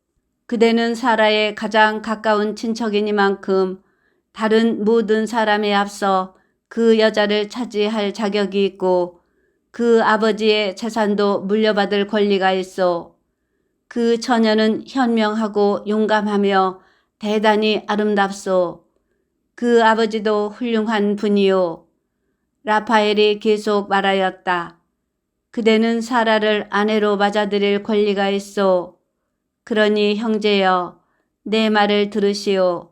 그대는 사라의 가장 가까운 친척이니만큼 다른 모든 사람에 앞서 그 여자를 차지할 자격이 있고 그 아버지의 재산도 물려받을 권리가 있어. 그 처녀는 현명하고 용감하며 대단히 아름답소. 그 아버지도 훌륭한 분이요. 라파엘이 계속 말하였다. 그대는 사라를 아내로 맞아들일 권리가 있어. 그러니 형제여, 내 말을 들으시오.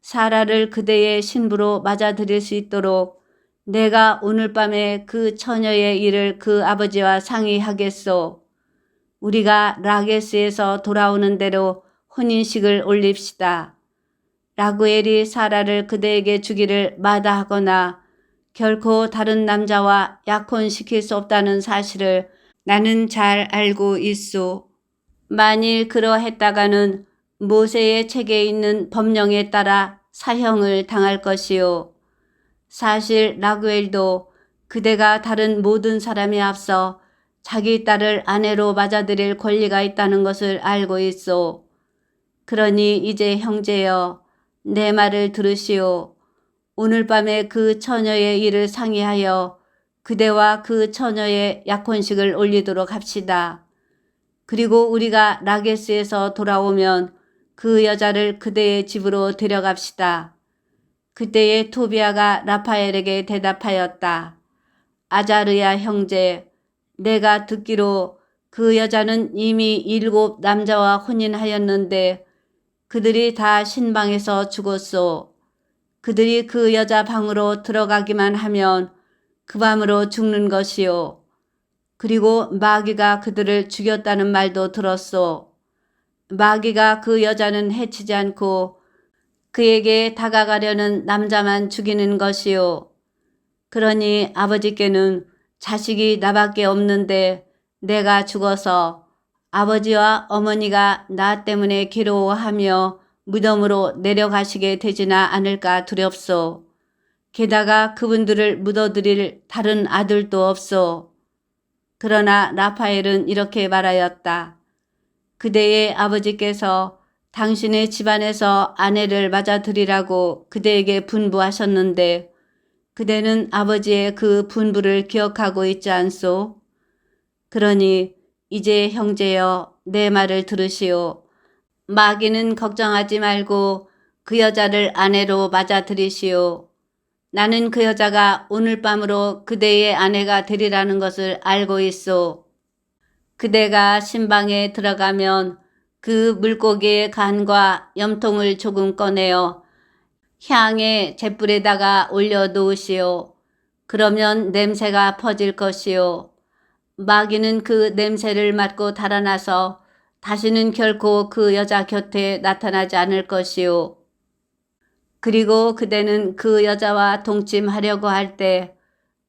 사라를 그대의 신부로 맞아들일 수 있도록 내가 오늘 밤에 그 처녀의 일을 그 아버지와 상의하겠소. 우리가 라게스에서 돌아오는 대로 혼인식을 올립시다. 라구엘이 사라를 그대에게 주기를 마다하거나 결코 다른 남자와 약혼시킬 수 없다는 사실을 나는 잘 알고 있소. 만일 그러했다가는 모세의 책에 있는 법령에 따라 사형을 당할 것이요. 사실 라구엘도 그대가 다른 모든 사람에 앞서 자기 딸을 아내로 맞아들일 권리가 있다는 것을 알고 있소. 그러니 이제 형제여, 내 말을 들으시오. 오늘 밤에 그 처녀의 일을 상의하여 그대와 그 처녀의 약혼식을 올리도록 합시다. 그리고 우리가 라게스에서 돌아오면 그 여자를 그대의 집으로 데려갑시다. 그때에 토비아가 라파엘에게 대답하였다. 아자르야 형제, 내가 듣기로 그 여자는 이미 7 남자와 혼인하였는데 그들이 다 신방에서 죽었소. 그들이 그 여자 방으로 들어가기만 하면 그 밤으로 죽는 것이요. 그리고 마귀가 그들을 죽였다는 말도 들었소. 마귀가 그 여자는 해치지 않고 그에게 다가가려는 남자만 죽이는 것이요. 그러니 아버지께는 자식이 나밖에 없는데 내가 죽어서 아버지와 어머니가 나 때문에 괴로워하며 무덤으로 내려가시게 되지나 않을까 두렵소. 게다가 그분들을 묻어드릴 다른 아들도 없소. 그러나 라파엘은 이렇게 말하였다. 그대의 아버지께서 당신의 집안에서 아내를 맞아들이라고 그대에게 분부하셨는데 그대는 아버지의 그 분부를 기억하고 있지 않소? 그러니 이제 형제여 내 말을 들으시오. 마귀는 걱정하지 말고 그 여자를 아내로 맞아들이시오. 나는 그 여자가 오늘 밤으로 그대의 아내가 되리라는 것을 알고 있소. 그대가 신방에 들어가면 그 물고기의 간과 염통을 조금 꺼내어 향의 잿불에다가 올려놓으시오. 그러면 냄새가 퍼질 것이요. 마귀는 그 냄새를 맡고 달아나서 다시는 결코 그 여자 곁에 나타나지 않을 것이요. 그리고 그대는 그 여자와 동침하려고 할 때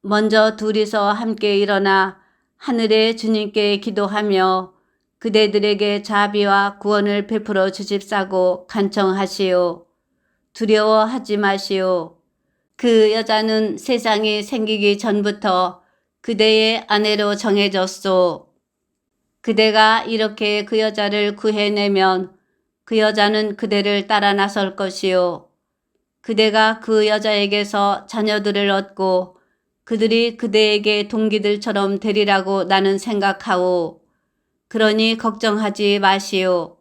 먼저 둘이서 함께 일어나 하늘의 주님께 기도하며 그대들에게 자비와 구원을 베풀어 주십사고 간청하시오. 두려워하지 마시오. 그 여자는 세상이 생기기 전부터 그대의 아내로 정해졌소. 그대가 이렇게 그 여자를 구해내면 그 여자는 그대를 따라 나설 것이요. 그대가 그 여자에게서 자녀들을 얻고 그들이 그대에게 동기들처럼 되리라고 나는 생각하오. 그러니 걱정하지 마시오.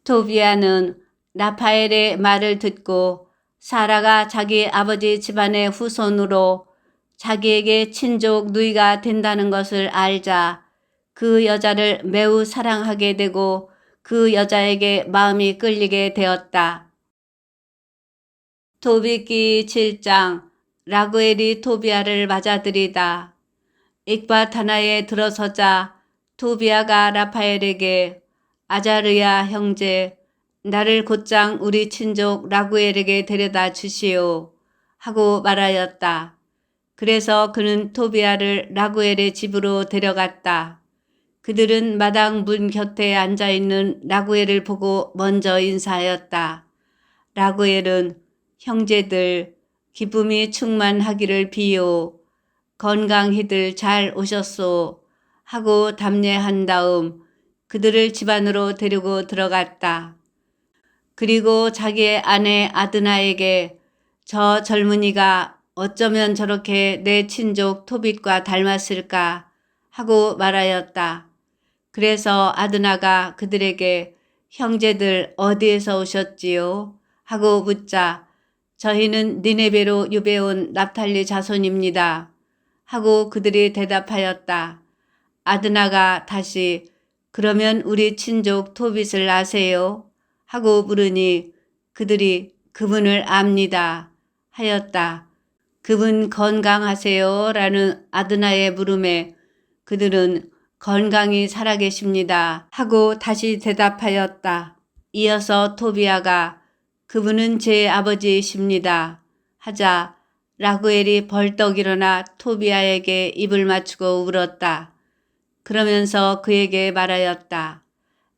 토비아는 라파엘의 말을 듣고 사라가 자기 아버지 집안의 후손으로 자기에게 친족 누이가 된다는 것을 알자 그 여자를 매우 사랑하게 되고 그 여자에게 마음이 끌리게 되었다. 토비기 7장 라구엘이 토비아를 맞아들이다. 익바타나에 들어서자 토비아가 라파엘에게 아자르야 형제 나를 곧장 우리 친족 라구엘에게 데려다 주시오 하고 말하였다. 그래서 그는 토비아를 라구엘의 집으로 데려갔다. 그들은 마당 문 곁에 앉아있는 라구엘을 보고 먼저 인사하였다. 라구엘은 형제들 기쁨이 충만하기를 비요. 건강히들 잘 오셨소 하고 답례한 다음 그들을 집 안으로 데리고 들어갔다. 그리고 자기의 아내 아드나에게 저 젊은이가 어쩌면 저렇게 내 친족 토빗과 닮았을까 하고 말하였다. 그래서 아드나가 그들에게 형제들 어디에서 오셨지요? 하고 묻자 저희는 니네베로 유배온 납탈리 자손입니다. 하고 그들이 대답하였다. 아드나가 다시 그러면 우리 친족 토빗을 아세요? 하고 물으니 그들이 그분을 압니다. 하였다. 그분 건강하세요? 라는 아드나의 물음에 그들은 건강히 살아계십니다. 하고 다시 대답하였다. 이어서 토비아가 그분은 제 아버지이십니다. 하자 라구엘이 벌떡 일어나 토비아에게 입을 맞추고 울었다. 그러면서 그에게 말하였다.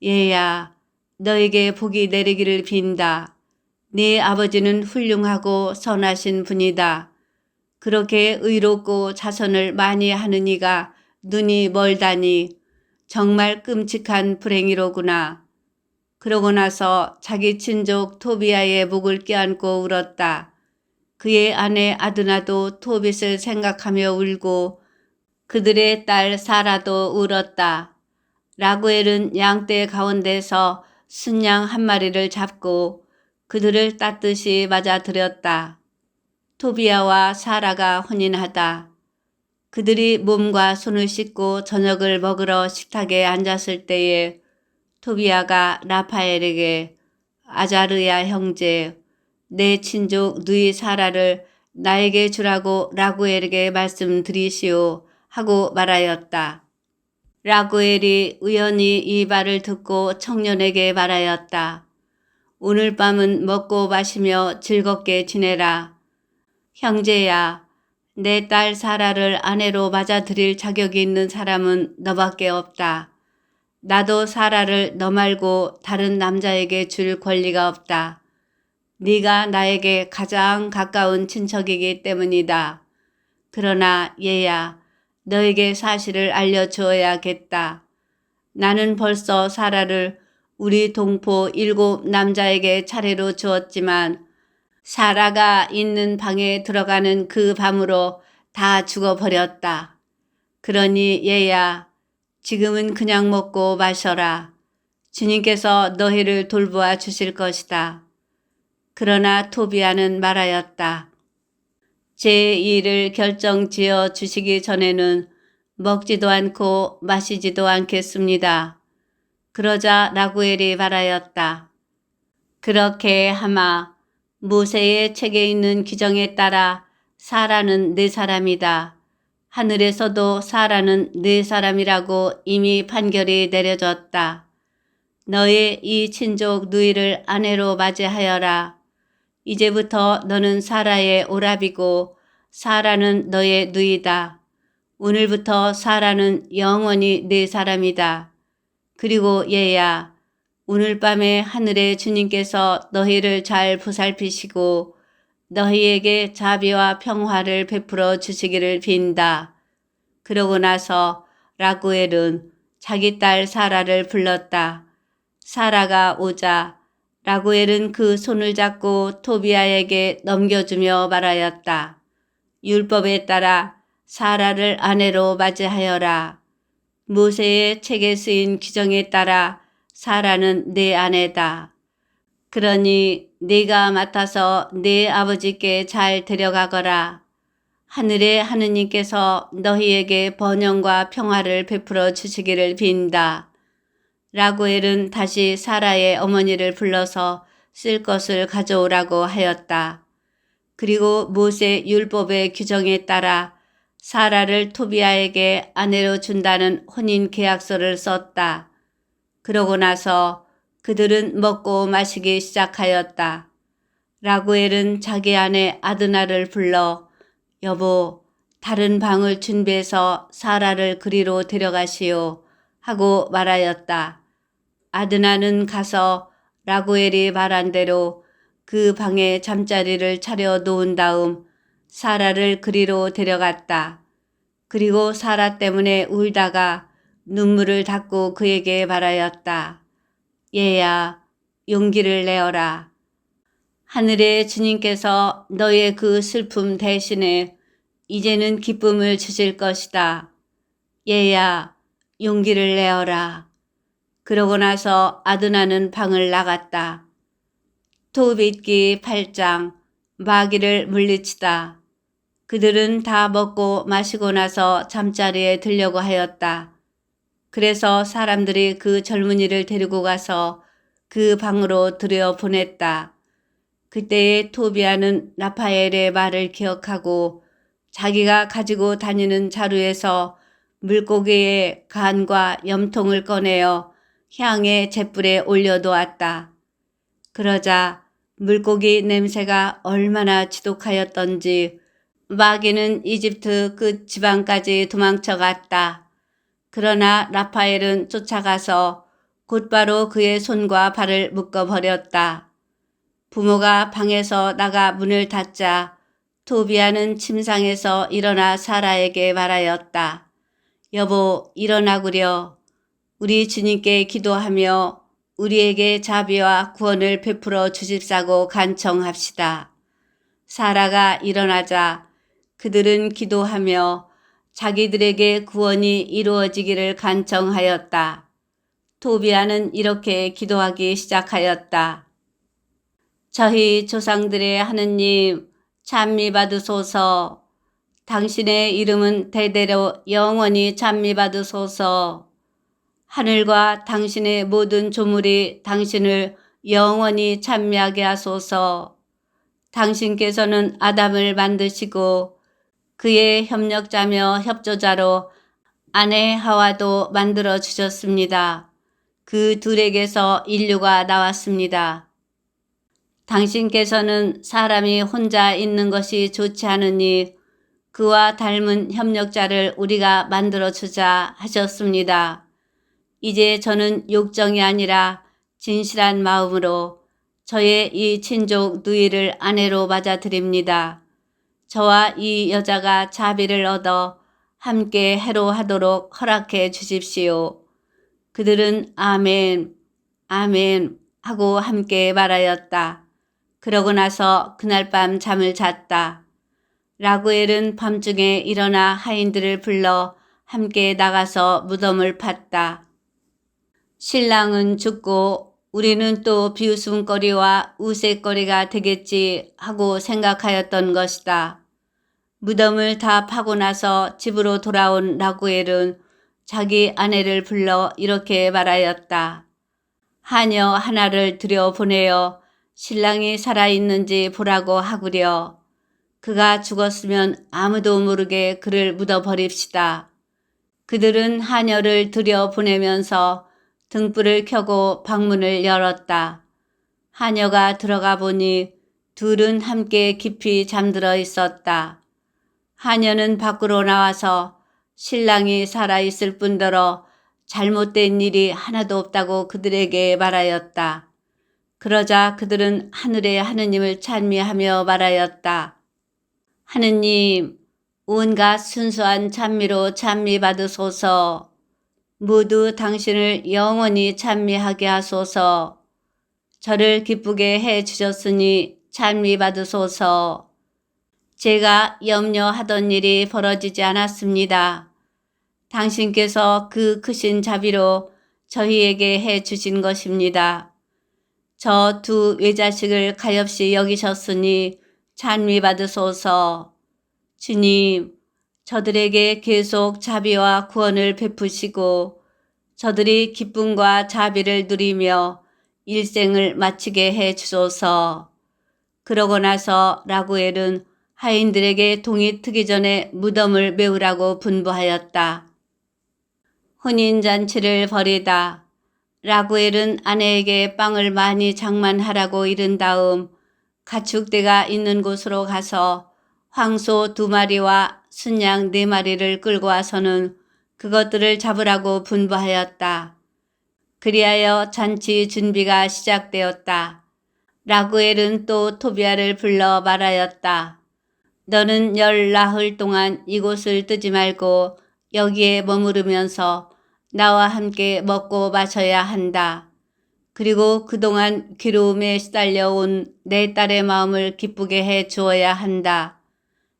얘야, 너에게 복이 내리기를 빈다. 네 아버지는 훌륭하고 선하신 분이다. 그렇게 의롭고 자선을 많이 하는 이가 눈이 멀다니 정말 끔찍한 불행이로구나. 그러고 나서 자기 친족 토비아의 목을 껴안고 울었다. 그의 아내 아드나도 토빗을 생각하며 울고 그들의 딸 사라도 울었다. 라구엘은 양떼 가운데서 순양 한 마리를 잡고 그들을 따뜻이 맞아들였다. 토비아와 사라가 혼인하다. 그들이 몸과 손을 씻고 저녁을 먹으러 식탁에 앉았을 때에 토비아가 라파엘에게 아자르야 형제, 내 친족 누이 사라를 나에게 주라고 라구엘에게 말씀드리시오 하고 말하였다. 라구엘이 우연히 이 말을 듣고 청년에게 말하였다. 오늘 밤은 먹고 마시며 즐겁게 지내라. 형제야, 내 딸 사라를 아내로 맞아들일 자격이 있는 사람은 너밖에 없다. 나도 사라를 너 말고 다른 남자에게 줄 권리가 없다. 네가 나에게 가장 가까운 친척이기 때문이다. 그러나 얘야, 너에게 사실을 알려주어야겠다. 나는 벌써 사라를 우리 동포 7 남자에게 차례로 주었지만 사라가 있는 방에 들어가는 그 밤으로 다 죽어버렸다. 그러니 얘야, 지금은 그냥 먹고 마셔라. 주님께서 너희를 돌보아 주실 것이다. 그러나 토비아는 말하였다. 제 일을 결정지어 주시기 전에는 먹지도 않고 마시지도 않겠습니다. 그러자 라구엘이 말하였다. 그렇게 하마 모세의 책에 있는 규정에 따라 사라는 네 사람이다. 하늘에서도 사라는 네 사람이라고 이미 판결이 내려졌다. 너의 이 친족 누이를 아내로 맞이하여라. 이제부터 너는 사라의 오라비고 사라는 너의 누이다. 오늘부터 사라는 영원히 네 사람이다. 그리고 얘야, 오늘 밤에 하늘의 주님께서 너희를 잘 보살피시고 너희에게 자비와 평화를 베풀어 주시기를 빈다. 그러고 나서 라구엘은 자기 딸 사라를 불렀다. 사라가 오자 라구엘은 그 손을 잡고 토비아에게 넘겨주며 말하였다. 율법에 따라 사라를 아내로 맞이하여라. 모세의 책에 쓰인 규정에 따라 사라는 네 아내다. 그러니 네가 맡아서 네 아버지께 잘 데려가거라. 하늘의 하느님께서 너희에게 번영과 평화를 베풀어 주시기를 빈다. 라구엘은 다시 사라의 어머니를 불러서 쓸 것을 가져오라고 하였다. 그리고 모세 율법의 규정에 따라 사라를 토비아에게 아내로 준다는 혼인 계약서를 썼다. 그러고 나서 그들은 먹고 마시기 시작하였다. 라구엘은 자기 아내 아드나를 불러 여보, 다른 방을 준비해서 사라를 그리로 데려가시오 하고 말하였다. 아드나는 가서 라구엘이 말한 대로 그 방에 잠자리를 차려 놓은 다음 사라를 그리로 데려갔다. 그리고 사라 때문에 울다가 눈물을 닦고 그에게 말하였다. 얘야, 용기를 내어라. 하늘의 주님께서 너의 그 슬픔 대신에 이제는 기쁨을 주실 것이다. 얘야, 용기를 내어라. 그러고 나서 아드나는 방을 나갔다. 토빗기 8장 마귀를 물리치다. 그들은 다 먹고 마시고 나서 잠자리에 들려고 하였다. 그래서 사람들이 그 젊은이를 데리고 가서 그 방으로 들여보냈다. 그때의 토비아는 라파엘의 말을 기억하고 자기가 가지고 다니는 자루에서 물고기의 간과 염통을 꺼내어 향의 잿불에 올려놓았다. 그러자 물고기 냄새가 얼마나 지독하였던지 마귀는 이집트 끝 지방까지 도망쳐갔다. 그러나 라파엘은 쫓아가서 곧바로 그의 손과 발을 묶어버렸다. 부모가 방에서 나가 문을 닫자 토비아는 침상에서 일어나 사라에게 말하였다. 여보, 일어나구려. 우리 주님께 기도하며 우리에게 자비와 구원을 베풀어 주십사고 간청합시다. 사라가 일어나자 그들은 기도하며 자기들에게 구원이 이루어지기를 간청하였다. 토비아는 이렇게 기도하기 시작하였다. 저희 조상들의 하느님 찬미받으소서. 당신의 이름은 대대로 영원히 찬미받으소서. 하늘과 당신의 모든 조물이 당신을 영원히 찬미하게 하소서. 당신께서는 아담을 만드시고 그의 협력자며 협조자로 아내 하와도 만들어 주셨습니다. 그 둘에게서 인류가 나왔습니다. 당신께서는 사람이 혼자 있는 것이 좋지 않으니 그와 닮은 협력자를 우리가 만들어 주자 하셨습니다. 이제 저는 욕정이 아니라 진실한 마음으로 저의 이 친족 누이를 아내로 맞아드립니다. 저와 이 여자가 자비를 얻어 함께 해로하도록 허락해 주십시오. 그들은 아멘, 아멘 하고 함께 말하였다. 그러고 나서 그날 밤 잠을 잤다. 라구엘은 밤중에 일어나 하인들을 불러 함께 나가서 무덤을 팠다. 신랑은 죽고 우리는 또 비웃음거리와 우스갯거리가 되겠지 하고 생각하였던 것이다. 무덤을 다 파고 나서 집으로 돌아온 라구엘은 자기 아내를 불러 이렇게 말하였다. 하녀 하나를 들여보내어 신랑이 살아있는지 보라고 하구려. 그가 죽었으면 아무도 모르게 그를 묻어버립시다. 그들은 하녀를 들여보내면서 등불을 켜고 방문을 열었다. 하녀가 들어가 보니 둘은 함께 깊이 잠들어 있었다. 하녀는 밖으로 나와서 신랑이 살아있을 뿐더러 잘못된 일이 하나도 없다고 그들에게 말하였다. 그러자 그들은 하늘의 하느님을 찬미하며 말하였다. 하느님, 온갖 순수한 찬미로 찬미받으소서. 모두 당신을 영원히 찬미하게 하소서. 저를 기쁘게 해 주셨으니 찬미받으소서. 제가 염려하던 일이 벌어지지 않았습니다. 당신께서 그 크신 자비로 저희에게 해 주신 것입니다. 저 두 외자식을 가엾이 여기셨으니 찬미받으소서. 주님, 저들에게 계속 자비와 구원을 베푸시고 저들이 기쁨과 자비를 누리며 일생을 마치게 해 주소서. 그러고 나서 라구엘은 하인들에게 동이 트기 전에 무덤을 메우라고 분부하였다. 혼인잔치를 벌이다. 라구엘은 아내에게 빵을 많이 장만하라고 이른 다음 가축대가 있는 곳으로 가서 황소 2마리와 순양 4마리를 끌고 와서는 그것들을 잡으라고 분부하였다. 그리하여 잔치 준비가 시작되었다. 라구엘은 또 토비아를 불러 말하였다. 너는 10나흘 동안 이곳을 뜨지 말고 여기에 머무르면서 나와 함께 먹고 마셔야 한다. 그리고 그동안 괴로움에 시달려온 내 딸의 마음을 기쁘게 해 주어야 한다.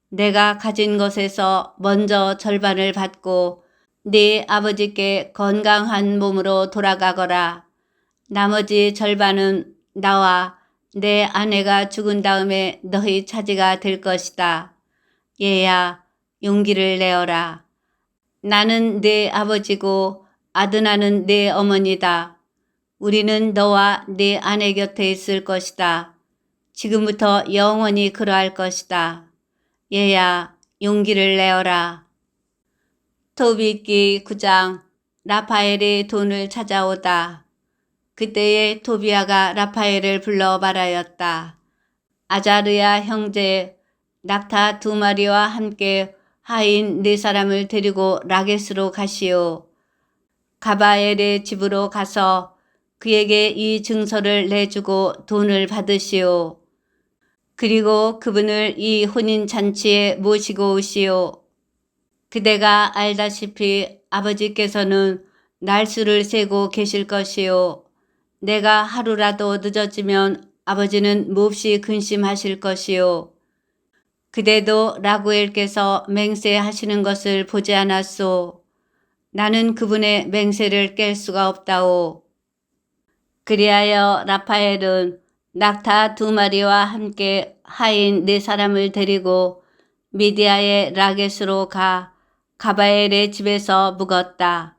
내가 가진 것에서 먼저 절반을 받고 네 아버지께 건강한 몸으로 돌아가거라. 나머지 절반은 나와 내 아내가 죽은 다음에 너희 차지가 될 것이다. 얘야, 용기를 내어라. 나는 네 아버지고 아드나는 네 어머니다. 우리는 너와 네 아내 곁에 있을 것이다. 지금부터 영원히 그러할 것이다. 얘야, 용기를 내어라. 토비기 9장. 라파엘이 돈을 찾아오다. 그때에 토비아가 라파엘을 불러 말하였다. 아자르야 형제, 낙타 2마리와 함께 하인 4사람을 데리고 라게스로 가시오. 가바엘의 집으로 가서 그에게 이 증서를 내주고 돈을 받으시오. 그리고 그분을 이 혼인잔치에 모시고 오시오. 그대가 알다시피 아버지께서는 날수를 세고 계실 것이오. 내가 하루라도 늦어지면 아버지는 몹시 근심하실 것이오. 그대도 라구엘께서 맹세하시는 것을 보지 않았소. 나는 그분의 맹세를 깰 수가 없다오. 그리하여 라파엘은 낙타 2마리와 함께 하인 4사람을 데리고 미디아의 라게스로 가 가바엘의 집에서 묵었다.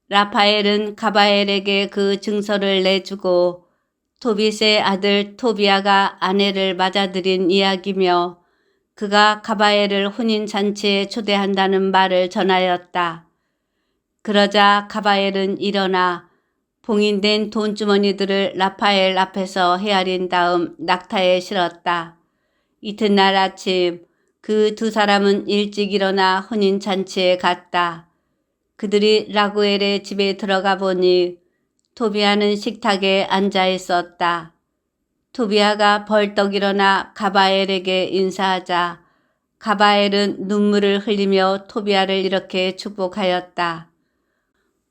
라파엘은 가바엘에게 그 증서를 내주고 토빗의 아들 토비아가 아내를 맞아들인 이야기며 그가 가바엘을 혼인잔치에 초대한다는 말을 전하였다. 그러자 가바엘은 일어나 봉인된 돈주머니들을 라파엘 앞에서 헤아린 다음 낙타에 실었다. 이튿날 아침 그 두 사람은 일찍 일어나 혼인잔치에 갔다. 그들이 라구엘의 집에 들어가 보니 토비아는 식탁에 앉아 있었다. 토비아가 벌떡 일어나 가바엘에게 인사하자 가바엘은 눈물을 흘리며 토비아를 이렇게 축복하였다.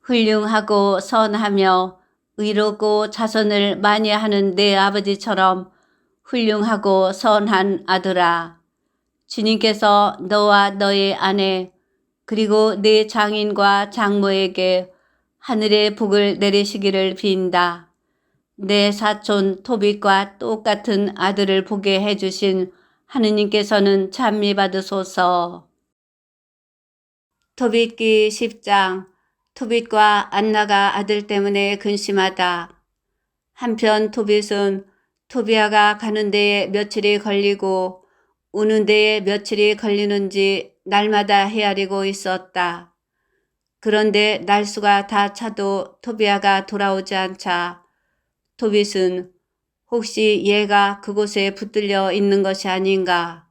훌륭하고 선하며 의롭고 자손을 많이 하는 내 아버지처럼 훌륭하고 선한 아들아. 주님께서 너와 너의 아내 그리고 네 장인과 장모에게 하늘의 복을 내리시기를 빈다. 내 사촌 토빗과 똑같은 아들을 보게 해주신 하느님께서는 찬미받으소서. 토빗기 10장. 토빗과 안나가 아들 때문에 근심하다. 한편 토빗은 토비아가 가는 데에 며칠이 걸리고 오는 데에 며칠이 걸리는지 날마다 헤아리고 있었다. 그런데 날수가 다 차도 토비아가 돌아오지 않자 토빗은 혹시 얘가 그곳에 붙들려 있는 것이 아닌가,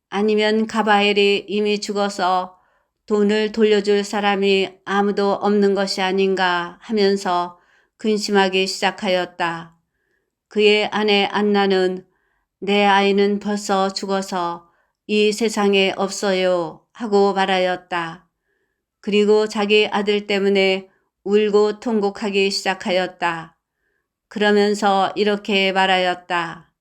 아니면 가바엘이 이미 죽어서 돈을 돌려줄 사람이 아무도 없는 것이 아닌가 하면서 근심하기 시작하였다. 그의 아내 안나는 내 아이는 벌써 죽어서 이 세상에 없어요 하고 말하였다. 그리고 자기 아들 때문에 울고 통곡하기 시작하였다. 그러면서 이렇게 말하였다.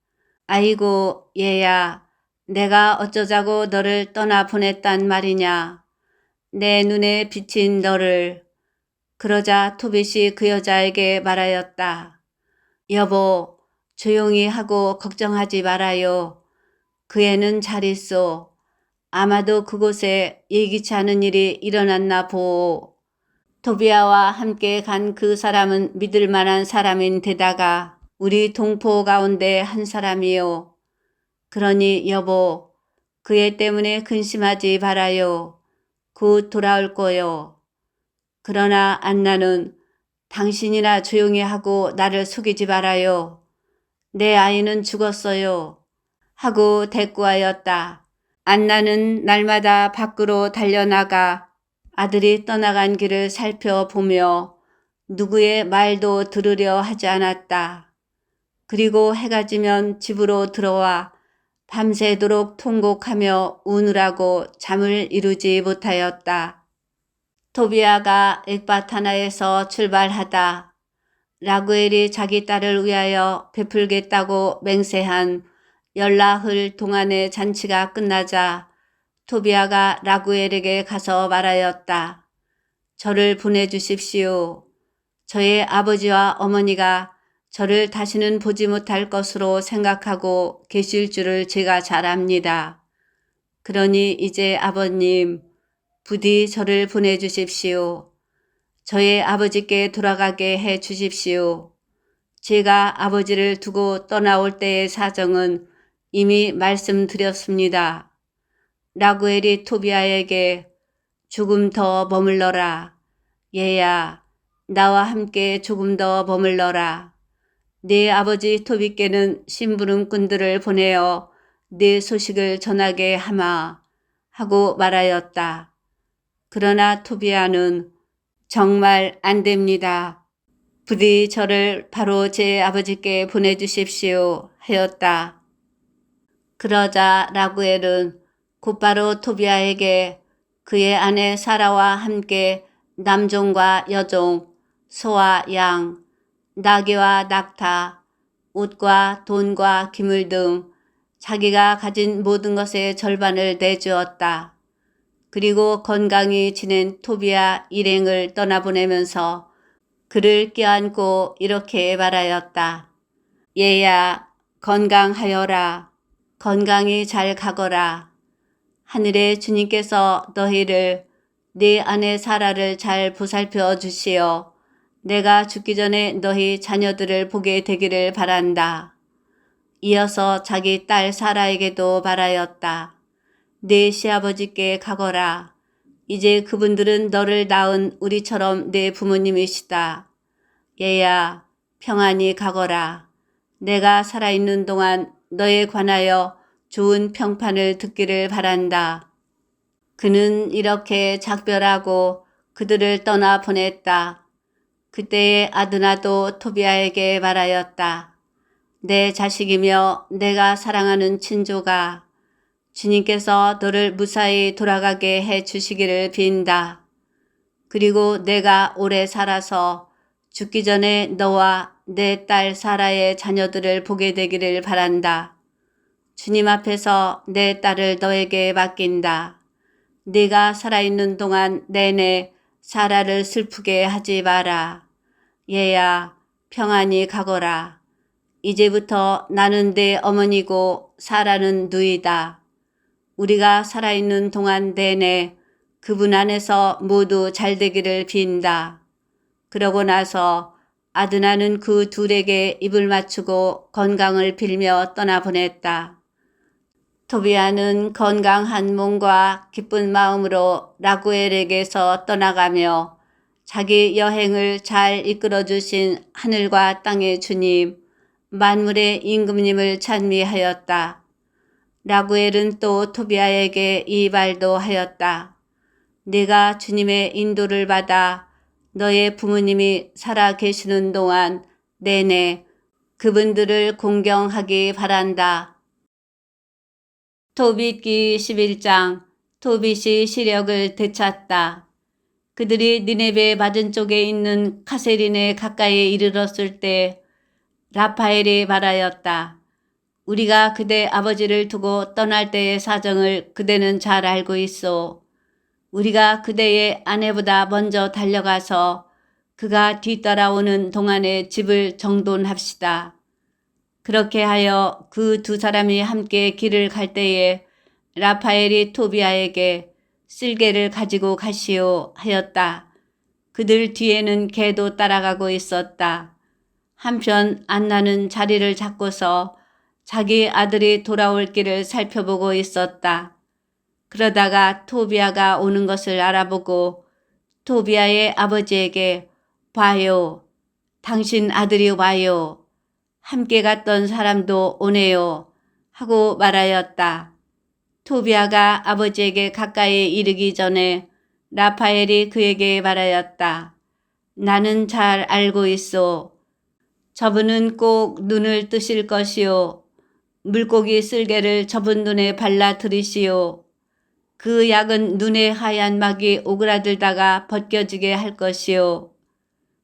아이고 얘야, 내가 어쩌자고 너를 떠나 보냈단 말이냐. 내 눈에 비친 너를. 그러자 토빗이 그 여자에게 말하였다. 여보, 조용히 하고 걱정하지 말아요. 그 애는 잘 있어. 아마도 그곳에 예기치 않은 일이 일어났나 보오. 토비아와 함께 간 그 사람은 믿을 만한 사람인 데다가 우리 동포 가운데 한 사람이요. 그러니 여보, 그 애 때문에 근심하지 말아요. 곧 돌아올 거요. 그러나 안나는 당신이나 조용히 하고 나를 속이지 말아요. 내 아이는 죽었어요. 하고 대꾸하였다. 안나는 날마다 밖으로 달려나가 아들이 떠나간 길을 살펴보며 누구의 말도 들으려 하지 않았다. 그리고 해가 지면 집으로 들어와 밤새도록 통곡하며 우느라고 잠을 이루지 못하였다. 토비아가 엑바타나에서 출발하다 라구엘이 자기 딸을 위하여 베풀겠다고 맹세한 열나흘 동안의 잔치가 끝나자 토비아가 라구엘에게 가서 말하였다. 저를 보내주십시오. 저의 아버지와 어머니가 저를 다시는 보지 못할 것으로 생각하고 계실 줄을 제가 잘 압니다. 그러니 이제 아버님, 부디 저를 보내주십시오. 저의 아버지께 돌아가게 해 주십시오. 제가 아버지를 두고 떠나올 때의 사정은 이미 말씀드렸습니다. 라구엘이 토비아에게 조금 더 머물러라. 얘야, 나와 함께 조금 더 머물러라. 네 아버지 토비께는 심부름꾼들을 보내어 네 소식을 전하게 하마 하고 말하였다. 그러나 토비아는 정말 안 됩니다. 부디 저를 바로 제 아버지께 보내주십시오 하였다. 그러자 라구엘은 곧바로 토비아에게 그의 아내 사라와 함께 남종과 여종, 소와 양, 나귀와 낙타, 옷과 돈과 기물 등 자기가 가진 모든 것의 절반을 내주었다. 그리고 건강히 지낸 토비아 일행을 떠나보내면서 그를 껴안고 이렇게 말하였다. 얘야, 건강하여라. 건강히 잘 가거라. 하늘의 주님께서 너희를 네 아내 사라를 잘 보살펴 주시어 내가 죽기 전에 너희 자녀들을 보게 되기를 바란다. 이어서 자기 딸 사라에게도 말하였다. 네 시아버지께 가거라. 이제 그분들은 너를 낳은 우리처럼 내 부모님이시다. 얘야, 평안히 가거라. 내가 살아있는 동안 너에 관하여 좋은 평판을 듣기를 바란다. 그는 이렇게 작별하고 그들을 떠나 보냈다. 그때의 아드나도 토비아에게 말하였다. 내 자식이며 내가 사랑하는 친조가 주님께서 너를 무사히 돌아가게 해 주시기를 빈다. 그리고 내가 오래 살아서 죽기 전에 너와 내 딸 사라의 자녀들을 보게 되기를 바란다. 주님 앞에서 내 딸을 너에게 맡긴다. 네가 살아있는 동안 내내 사라를 슬프게 하지 마라. 얘야, 평안히 가거라. 이제부터 나는 내 어머니고 사라는 누이다. 우리가 살아있는 동안 내내 그분 안에서 모두 잘 되기를 빈다. 그러고 나서 아드나는 그 둘에게 입을 맞추고 건강을 빌며 떠나보냈다. 토비아는 건강한 몸과 기쁜 마음으로 라구엘에게서 떠나가며 자기 여행을 잘 이끌어주신 하늘과 땅의 주님, 만물의 임금님을 찬미하였다. 라구엘은 또 토비아에게 이 말도 하였다. 네가 주님의 인도를 받아 너의 부모님이 살아 계시는 동안 내내 그분들을 공경하기 바란다. 토빗기 11장. 토빗이 시력을 되찾다. 그들이 니네베 맞은쪽에 있는 카세린에 가까이 이르렀을 때 라파엘이 말하였다. 우리가 그대 아버지를 두고 떠날 때의 사정을 그대는 잘 알고 있소. 우리가 그대의 아내보다 먼저 달려가서 그가 뒤따라오는 동안에 집을 정돈합시다. 그렇게 하여 그 두 사람이 함께 길을 갈 때에 라파엘이 토비아에게 쓸개를 가지고 가시오 하였다. 그들 뒤에는 개도 따라가고 있었다. 한편 안나는 자리를 잡고서 자기 아들이 돌아올 길을 살펴보고 있었다. 그러다가 토비아가 오는 것을 알아보고 토비아의 아버지에게 봐요. 당신 아들이 와요. 함께 갔던 사람도 오네요. 하고 말하였다. 토비아가 아버지에게 가까이 이르기 전에 라파엘이 그에게 말하였다. 나는 잘 알고 있소. 저분은 꼭 눈을 뜨실 것이요. 물고기 쓸개를 저분 눈에 발라 들이시오. 그 약은 눈에 하얀 막이 오그라들다가 벗겨지게 할 것이요.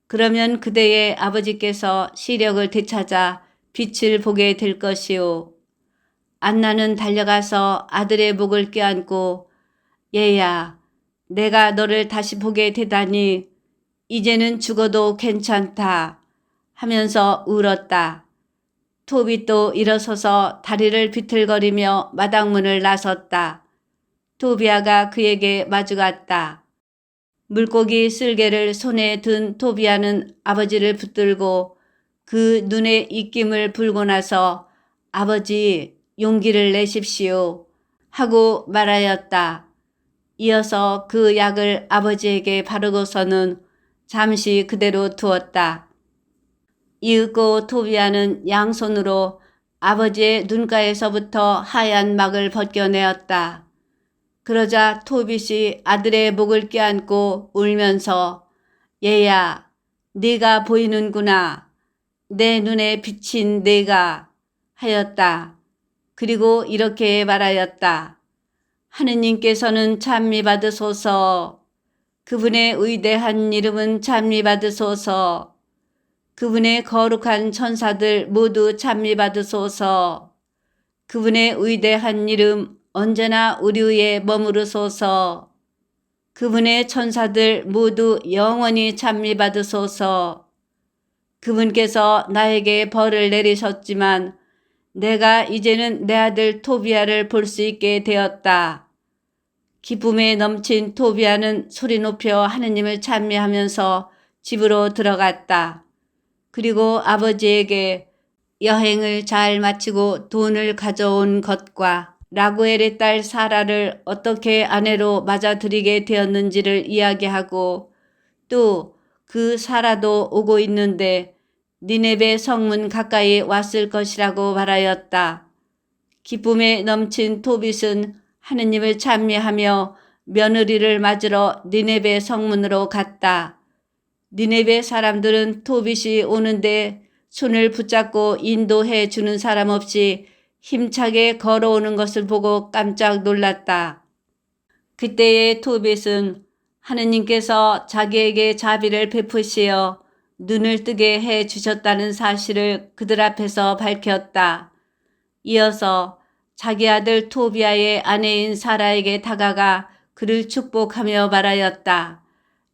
그러면 그대의 아버지께서 시력을 되찾아 빛을 보게 될 것이요. 안나는 달려가서 아들의 목을 껴안고 얘야, 내가 너를 다시 보게 되다니 이제는 죽어도 괜찮다 하면서 울었다. 토빗도 일어서서 다리를 비틀거리며 마당문을 나섰다. 토비아가 그에게 마주갔다. 물고기 쓸개를 손에 든 토비아는 아버지를 붙들고 그 눈에 입김을 불고 나서 아버지 용기를 내십시오 하고 말하였다. 이어서 그 약을 아버지에게 바르고서는 잠시 그대로 두었다. 이윽고 토비아는 양손으로 아버지의 눈가에서부터 하얀 막을 벗겨내었다. 그러자 토빗이 아들의 목을 껴안고 울면서 얘야, 네가 보이는구나. 내 눈에 비친 네가 하였다. 그리고 이렇게 말하였다. 하느님께서는 찬미받으소서. 그분의 위대한 이름은 찬미받으소서. 그분의 거룩한 천사들 모두 찬미받으소서. 그분의 위대한 이름 언제나 우리 위에 머무르소서. 그분의 천사들 모두 영원히 찬미받으소서. 그분께서 나에게 벌을 내리셨지만 내가 이제는 내 아들 토비아를 볼 수 있게 되었다. 기쁨에 넘친 토비아는 소리 높여 하느님을 찬미하면서 집으로 들어갔다. 그리고 아버지에게 여행을 잘 마치고 돈을 가져온 것과 라구엘의 딸 사라를 어떻게 아내로 맞아들이게 되었는지를 이야기하고 또 그 사라도 오고 있는데 니네베 성문 가까이 왔을 것이라고 말하였다. 기쁨에 넘친 토빗은 하느님을 찬미하며 며느리를 맞으러 니네베 성문으로 갔다. 니네베 사람들은 토빗이 오는데 손을 붙잡고 인도해 주는 사람 없이 힘차게 걸어오는 것을 보고 깜짝 놀랐다. 그때의 토빗은 하느님께서 자기에게 자비를 베푸시어 눈을 뜨게 해 주셨다는 사실을 그들 앞에서 밝혔다. 이어서 자기 아들 토비아의 아내인 사라에게 다가가 그를 축복하며 말하였다.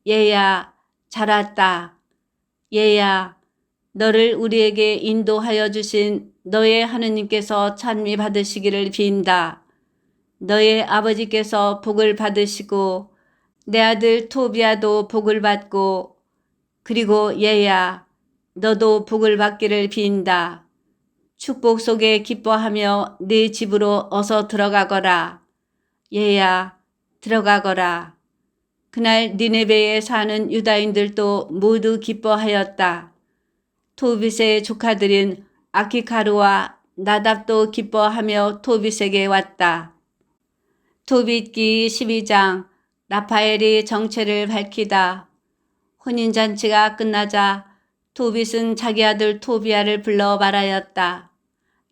얘야, 잘 왔다. 얘야, 너를 우리에게 인도하여 주신 너의 하느님께서 찬미 받으시기를 빈다. 너의 아버지께서 복을 받으시고 내 아들 토비아도 복을 받고 그리고 얘야, 너도 복을 받기를 빈다. 축복 속에 기뻐하며 네 집으로 어서 들어가거라. 얘야, 들어가거라. 그날 니네베에 사는 유다인들도 모두 기뻐하였다. 토빗의 조카들인 아키카르와 나답도 기뻐하며 토빗에게 왔다. 토빗기 12장 라파엘이 정체를 밝히다. 혼인잔치가 끝나자 토빗은 자기 아들 토비아를 불러 말하였다.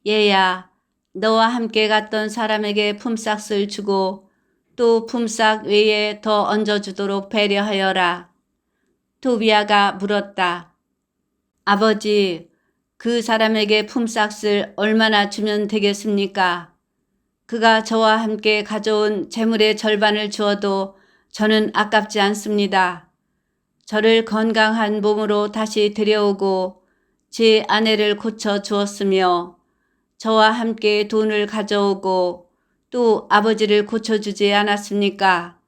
얘야, 너와 함께 갔던 사람에게 품삯을 주고 또 품삯 외에 더 얹어주도록 배려하여라. 토비아가 물었다. 아버지, 그 사람에게 품삯을 얼마나 주면 되겠습니까? 그가 저와 함께 가져온 재물의 절반을 주어도 저는 아깝지 않습니다. 저를 건강한 몸으로 다시 데려오고 제 아내를 고쳐 주었으며 저와 함께 돈을 가져오고 또 아버지를 고쳐주지 않았습니까?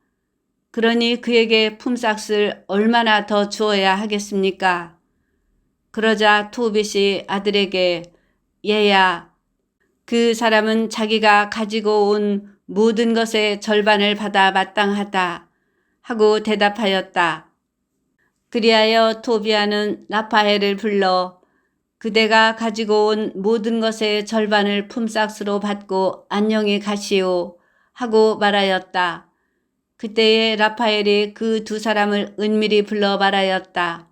그러니 그에게 품삯을 얼마나 더 주어야 하겠습니까? 그러자 토빗이 아들에게 얘야, 그 사람은 자기가 가지고 온 모든 것의 절반을 받아 마땅하다 하고 대답하였다. 그리하여 토비아는 라파엘을 불러 그대가 가지고 온 모든 것의 절반을 품삯으로 받고 안녕히 가시오 하고 말하였다. 그때에 라파엘이 그 두 사람을 은밀히 불러 말하였다.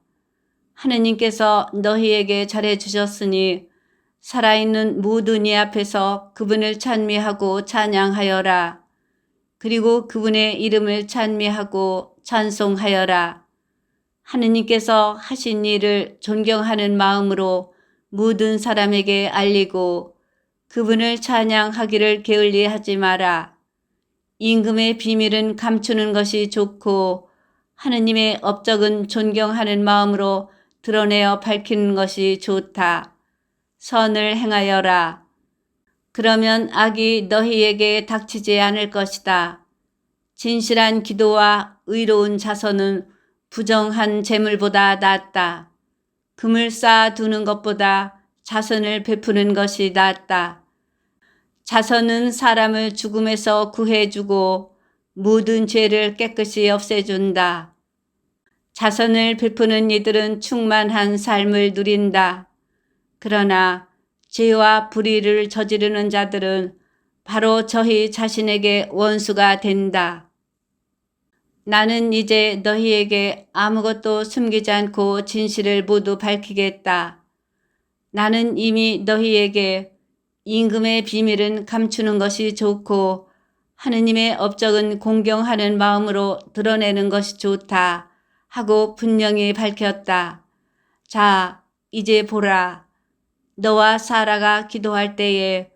하느님께서 너희에게 잘해 주셨으니 살아있는 모든 이 앞에서 그분을 찬미하고 찬양하여라. 그리고 그분의 이름을 찬미하고 찬송하여라. 하느님께서 하신 일을 존경하는 마음으로 모든 사람에게 알리고 그분을 찬양하기를 게을리 하지 마라. 임금의 비밀은 감추는 것이 좋고 하느님의 업적은 존경하는 마음으로 드러내어 밝히는 것이 좋다. 선을 행하여라. 그러면 악이 너희에게 닥치지 않을 것이다. 진실한 기도와 의로운 자선은 부정한 재물보다 낫다. 금을 쌓아두는 것보다 자선을 베푸는 것이 낫다. 자선은 사람을 죽음에서 구해주고 모든 죄를 깨끗이 없애준다. 자선을 베푸는 이들은 충만한 삶을 누린다. 그러나 죄와 불의를 저지르는 자들은 바로 저희 자신에게 원수가 된다. 나는 이제 너희에게 아무것도 숨기지 않고 진실을 모두 밝히겠다. 나는 이미 너희에게 임금의 비밀은 감추는 것이 좋고 하느님의 업적은 공경하는 마음으로 드러내는 것이 좋다 하고 분명히 밝혔다. 자, 이제 보라. 너와 사라가 기도할 때에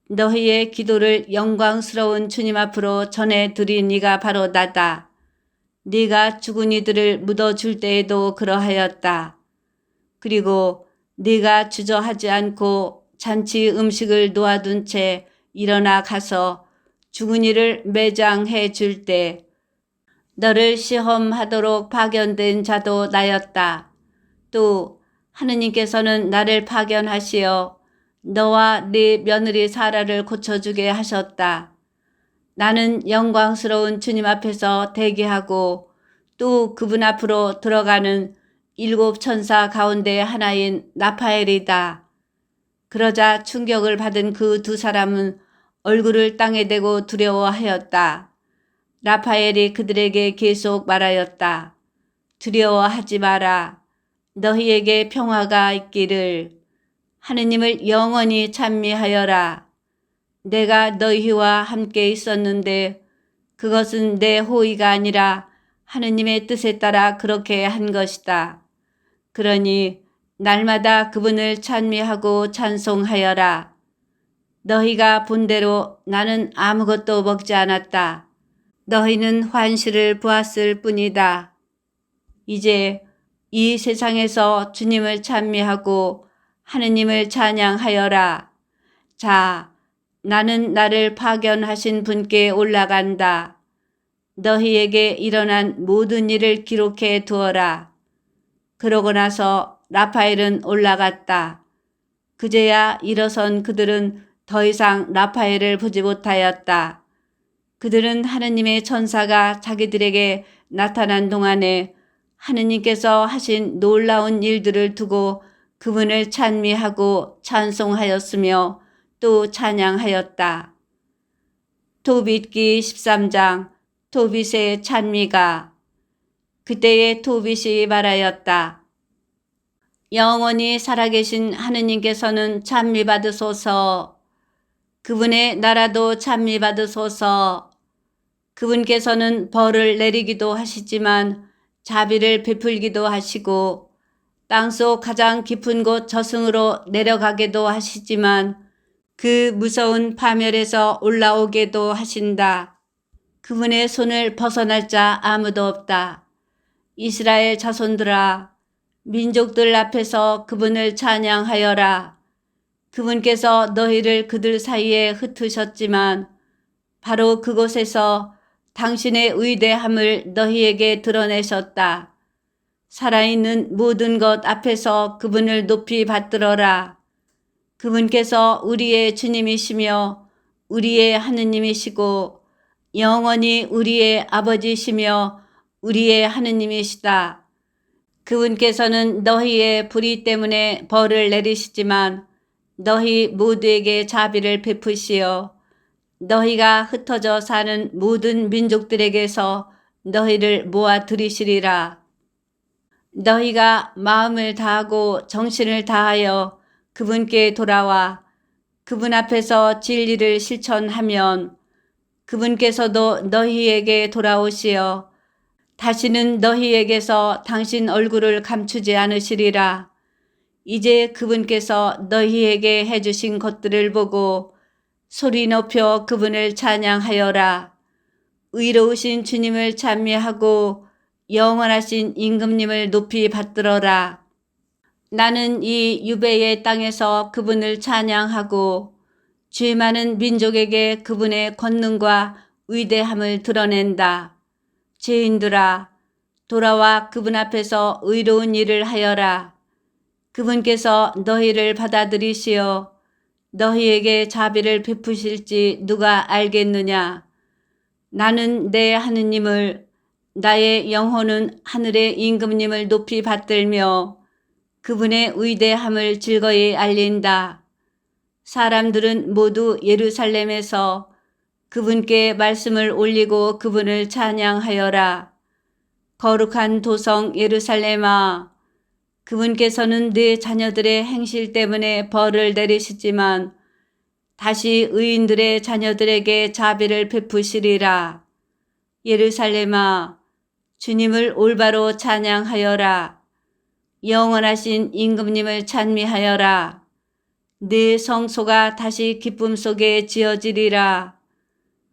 너희의 기도를 영광스러운 주님 앞으로 전해드린 이가 바로 나다. 네가 죽은 이들을 묻어줄 때에도 그러하였다. 그리고 네가 주저하지 않고 잔치 음식을 놓아둔 채 일어나 가서 죽은 이를 매장해 줄 때 너를 시험하도록 파견된 자도 나였다. 또 하느님께서는 나를 파견하시어 너와 네 며느리 사라를 고쳐주게 하셨다. 나는 영광스러운 주님 앞에서 대기하고 또 그분 앞으로 들어가는 7 천사 가운데 하나인 라파엘이다. 그러자 충격을 받은 그 2 사람은 얼굴을 땅에 대고 두려워하였다. 라파엘이 그들에게 계속 말하였다. 두려워하지 마라. 너희에게 평화가 있기를. 하느님을 영원히 찬미하여라. 내가 너희와 함께 있었는데 그것은 내 호의가 아니라 하느님의 뜻에 따라 그렇게 한 것이다. 그러니 날마다 그분을 찬미하고 찬송하여라. 너희가 본대로 나는 아무것도 먹지 않았다. 너희는 환시를 보았을 뿐이다. 이제 이 세상에서 주님을 찬미하고 하느님을 찬양하여라. 자, 나는 나를 파견하신 분께 올라간다. 너희에게 일어난 모든 일을 기록해 두어라. 그러고 나서 라파엘은 올라갔다. 그제야 일어선 그들은 더 이상 라파엘을 보지 못하였다. 그들은 하느님의 천사가 자기들에게 나타난 동안에 하느님께서 하신 놀라운 일들을 두고 그분을 찬미하고 찬송하였으며 또 찬양하였다. 토빗기 13장 토빗의 찬미가. 그때의 토빗이 말하였다. 영원히 살아계신 하느님께서는 찬미받으소서. 그분의 나라도 찬미받으소서. 그분께서는 벌을 내리기도 하시지만 자비를 베풀기도 하시고 땅속 가장 깊은 곳 저승으로 내려가게도 하시지만 그 무서운 파멸에서 올라오게도 하신다. 그분의 손을 벗어날 자 아무도 없다. 이스라엘 자손들아, 민족들 앞에서 그분을 찬양하여라. 그분께서 너희를 그들 사이에 흩으셨지만 바로 그곳에서 당신의 위대함을 너희에게 드러내셨다. 살아있는 모든 것 앞에서 그분을 높이 받들어라. 그분께서 우리의 주님이시며 우리의 하느님이시고 영원히 우리의 아버지시며 우리의 하느님이시다. 그분께서는 너희의 불의 때문에 벌을 내리시지만 너희 모두에게 자비를 베푸시어 너희가 흩어져 사는 모든 민족들에게서 너희를 모아 들이시리라. 너희가 마음을 다하고 정신을 다하여 그분께 돌아와 그분 앞에서 진리를 실천하면 그분께서도 너희에게 돌아오시어 다시는 너희에게서 당신 얼굴을 감추지 않으시리라. 이제 그분께서 너희에게 해주신 것들을 보고 소리 높여 그분을 찬양하여라. 의로우신 주님을 찬미하고 영원하신 임금님을 높이 받들어라. 나는 이 유배의 땅에서 그분을 찬양하고 죄 많은 민족에게 그분의 권능과 위대함을 드러낸다. 죄인들아, 돌아와 그분 앞에서 의로운 일을 하여라. 그분께서 너희를 받아들이시어 너희에게 자비를 베푸실지 누가 알겠느냐. 나는 내 하느님을, 나의 영혼은 하늘의 임금님을 높이 받들며 그분의 위대함을 즐거이 알린다. 사람들은 모두 예루살렘에서 그분께 말씀을 올리고 그분을 찬양하여라. 거룩한 도성 예루살렘아, 그분께서는 네 자녀들의 행실 때문에 벌을 내리시지만 다시 의인들의 자녀들에게 자비를 베푸시리라. 예루살렘아, 주님을 올바로 찬양하여라. 영원하신 임금님을 찬미하여라. 네 성소가 다시 기쁨 속에 지어지리라.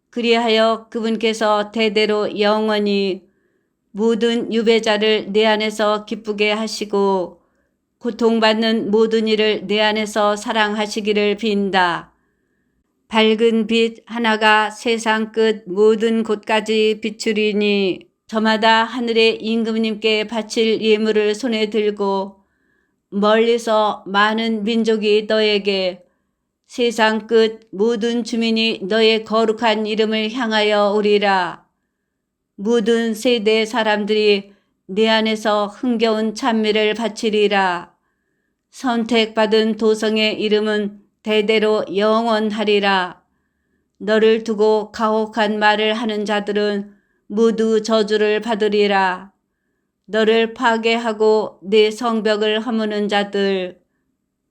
그리하여 그분께서 대대로 영원히 모든 유배자를 내 안에서 기쁘게 하시고 고통받는 모든 이를 내 안에서 사랑하시기를 빈다. 밝은 빛 하나가 세상 끝 모든 곳까지 비추리니 저마다 하늘의 임금님께 바칠 예물을 손에 들고 멀리서 많은 민족이 너에게 세상 끝 모든 주민이 너의 거룩한 이름을 향하여 오리라. 모든 세대 사람들이 내 안에서 흥겨운 찬미를 바치리라. 선택받은 도성의 이름은 대대로 영원하리라. 너를 두고 가혹한 말을 하는 자들은 모두 저주를 받으리라. 너를 파괴하고 네 성벽을 허무는 자들,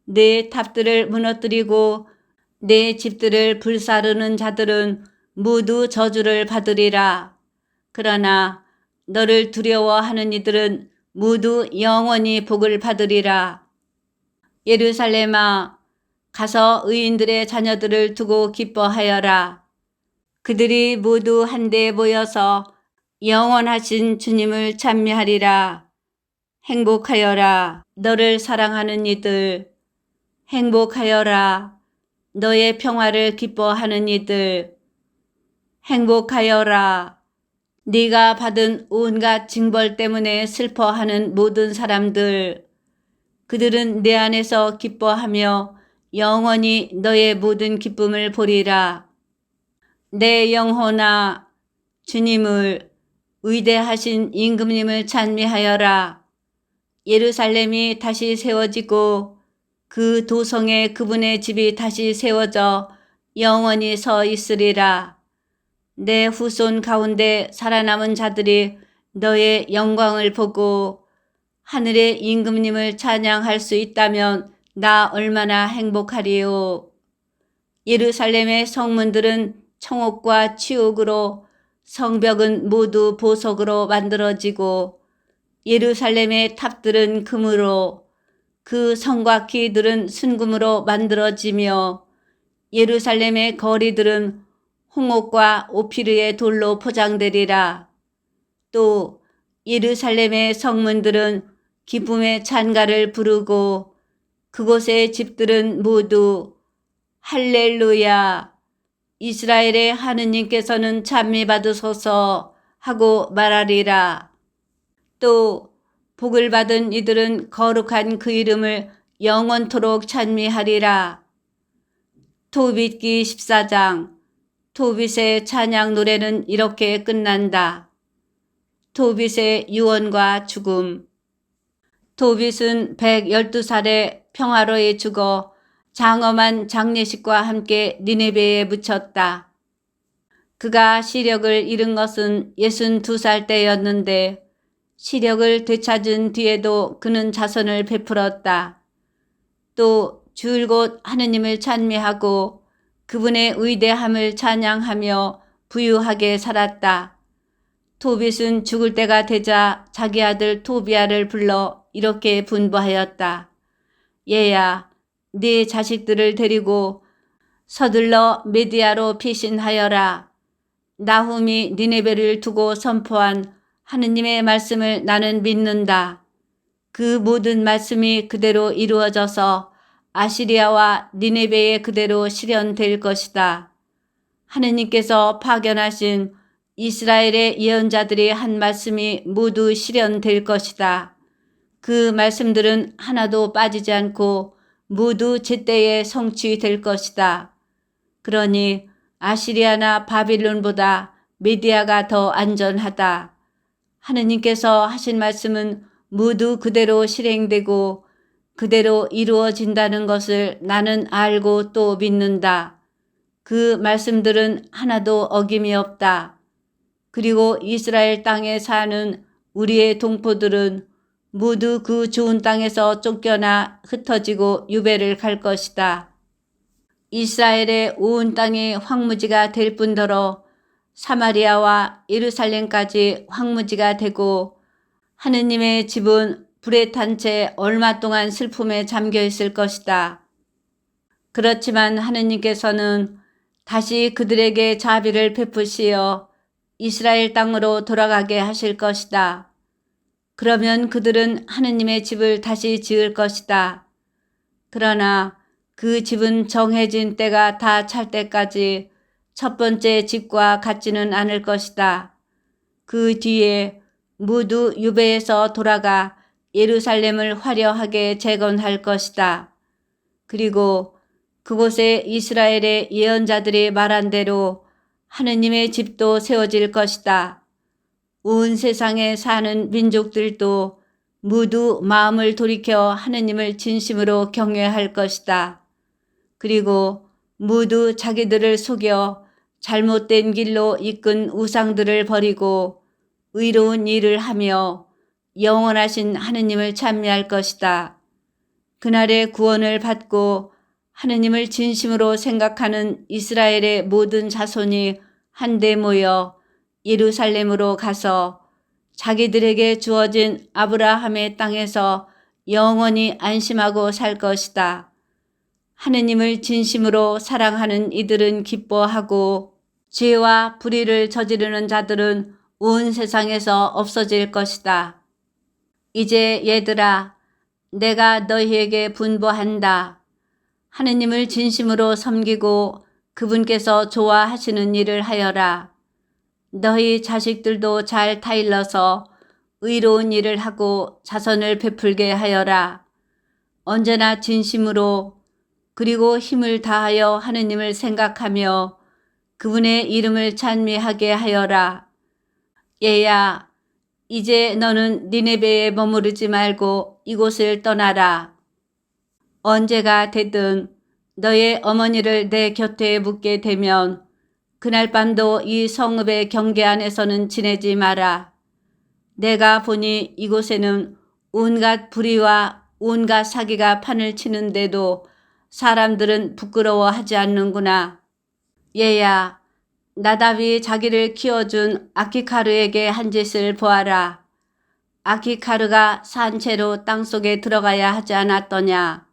네 탑들을 무너뜨리고 네 집들을 불사르는 자들은 모두 저주를 받으리라. 그러나 너를 두려워하는 이들은 모두 영원히 복을 받으리라. 예루살렘아, 가서 의인들의 자녀들을 두고 기뻐하여라. 그들이 모두 한데 모여서 영원하신 주님을 찬미하리라. 행복하여라. 너를 사랑하는 이들. 행복하여라. 너의 평화를 기뻐하는 이들. 행복하여라. 네가 받은 온갖 징벌 때문에 슬퍼하는 모든 사람들. 그들은 내 안에서 기뻐하며 영원히 너의 모든 기쁨을 보리라. 내 영혼아, 주님을, 위대하신 임금님을 찬미하여라. 예루살렘이 다시 세워지고 그 도성에 그분의 집이 다시 세워져 영원히 서 있으리라. 내 후손 가운데 살아남은 자들이 너의 영광을 보고 하늘의 임금님을 찬양할 수 있다면 나 얼마나 행복하리요. 예루살렘의 성문들은 청옥과 치옥으로, 성벽은 모두 보석으로 만들어지고 예루살렘의 탑들은 금으로, 그 성과 기들은 순금으로 만들어지며 예루살렘의 거리들은 홍옥과 오피르의 돌로 포장되리라. 또 예루살렘의 성문들은 기쁨의 찬가를 부르고 그곳의 집들은 모두 할렐루야, 이스라엘의 하느님께서는 찬미 받으소서 하고 말하리라. 또 복을 받은 이들은 거룩한 그 이름을 영원토록 찬미하리라. 토빗기 14장. 토빗의 찬양 노래는 이렇게 끝난다. 토빗의 유언과 죽음. 토빗은 112살에 평화로이 죽어 장엄한 장례식과 함께 니네베에 묻혔다. 그가 시력을 잃은 것은 62살 때였는데 시력을 되찾은 뒤에도 그는 자선을 베풀었다. 또 줄곧 하느님을 찬미하고 그분의 위대함을 찬양하며 부유하게 살았다. 토빗은 죽을 때가 되자 자기 아들 토비아를 불러 이렇게 분부하였다. 얘야, 네 자식들을 데리고 서둘러 메디아로 피신하여라. 나훔이 니네베를 두고 선포한 하느님의 말씀을 나는 믿는다. 그 모든 말씀이 그대로 이루어져서 아시리아와 니네베에 그대로 실현될 것이다. 하느님께서 파견하신 이스라엘의 예언자들이 한 말씀이 모두 실현될 것이다. 그 말씀들은 하나도 빠지지 않고 모두 제때에 성취될 것이다. 그러니 아시리아나 바빌론보다 메디아가 더 안전하다. 하느님께서 하신 말씀은 모두 그대로 실행되고 그대로 이루어진다는 것을 나는 알고 또 믿는다. 그 말씀들은 하나도 어김이 없다. 그리고 이스라엘 땅에 사는 우리의 동포들은 모두 그 좋은 땅에서 쫓겨나 흩어지고 유배를 갈 것이다. 이스라엘의 온 땅이 황무지가 될 뿐더러 사마리아와 예루살렘까지 황무지가 되고 하느님의 집은 불에 탄 채 얼마 동안 슬픔에 잠겨 있을 것이다. 그렇지만 하느님께서는 다시 그들에게 자비를 베푸시어 이스라엘 땅으로 돌아가게 하실 것이다. 그러면 그들은 하느님의 집을 다시 지을 것이다. 그러나 그 집은 정해진 때가 다 찰 때까지 첫 번째 집과 같지는 않을 것이다. 그 뒤에 모두 유배에서 돌아가 예루살렘을 화려하게 재건할 것이다. 그리고 그곳에 이스라엘의 예언자들이 말한 대로 하느님의 집도 세워질 것이다. 온 세상에 사는 민족들도 모두 마음을 돌이켜 하느님을 진심으로 경외할 것이다. 그리고 모두 자기들을 속여 잘못된 길로 이끈 우상들을 버리고 의로운 일을 하며 영원하신 하느님을 찬미할 것이다. 그날의 구원을 받고 하느님을 진심으로 생각하는 이스라엘의 모든 자손이 한데 모여 예루살렘으로 가서 자기들에게 주어진 아브라함의 땅에서 영원히 안심하고 살 것이다. 하느님을 진심으로 사랑하는 이들은 기뻐하고 죄와 불의를 저지르는 자들은 온 세상에서 없어질 것이다. 이제 얘들아, 내가 너희에게 분부한다. 하느님을 진심으로 섬기고 그분께서 좋아하시는 일을 하여라. 너희 자식들도 잘 타일러서 의로운 일을 하고 자선을 베풀게 하여라. 언제나 진심으로 그리고 힘을 다하여 하느님을 생각하며 그분의 이름을 찬미하게 하여라. 얘야, 이제 너는 니네베에 머무르지 말고 이곳을 떠나라. 언제가 되든 너의 어머니를 내 곁에 묻게 되면 그날 밤도 이 성읍의 경계 안에서는 지내지 마라. 내가 보니 이곳에는 온갖 불의와 온갖 사기가 판을 치는데도 사람들은 부끄러워하지 않는구나. 얘야, 나답이 자기를 키워준 아키카르에게 한 짓을 보아라. 아키카르가 산채로 땅속에 들어가야 하지 않았더냐.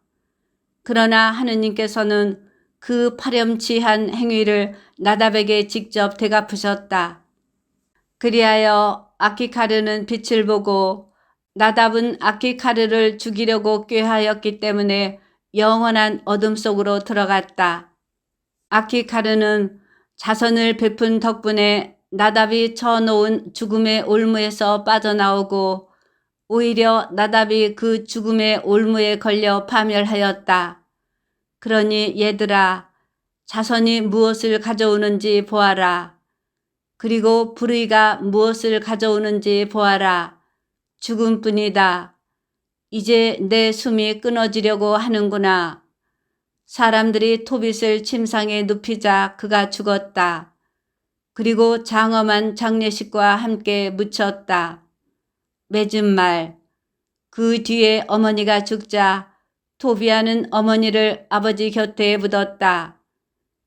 그러나 하느님께서는 그 파렴치한 행위를 나답에게 직접 되갚으셨다. 그리하여 아키카르는 빛을 보고 나답은 아키카르를 죽이려고 꾀하였기 때문에 영원한 어둠 속으로 들어갔다. 아키카르는 자선을 베푼 덕분에 나답이 쳐놓은 죽음의 올무에서 빠져나오고 오히려 나답이 그 죽음의 올무에 걸려 파멸하였다. 그러니 얘들아, 자선이 무엇을 가져오는지 보아라. 그리고 불의가 무엇을 가져오는지 보아라. 죽음뿐이다. 이제 내 숨이 끊어지려고 하는구나. 사람들이 토빗을 침상에 눕히자 그가 죽었다. 그리고 장엄한 장례식과 함께 묻혔다. 맺은 말. 그 뒤에 어머니가 죽자 토비아는 어머니를 아버지 곁에 묻었다.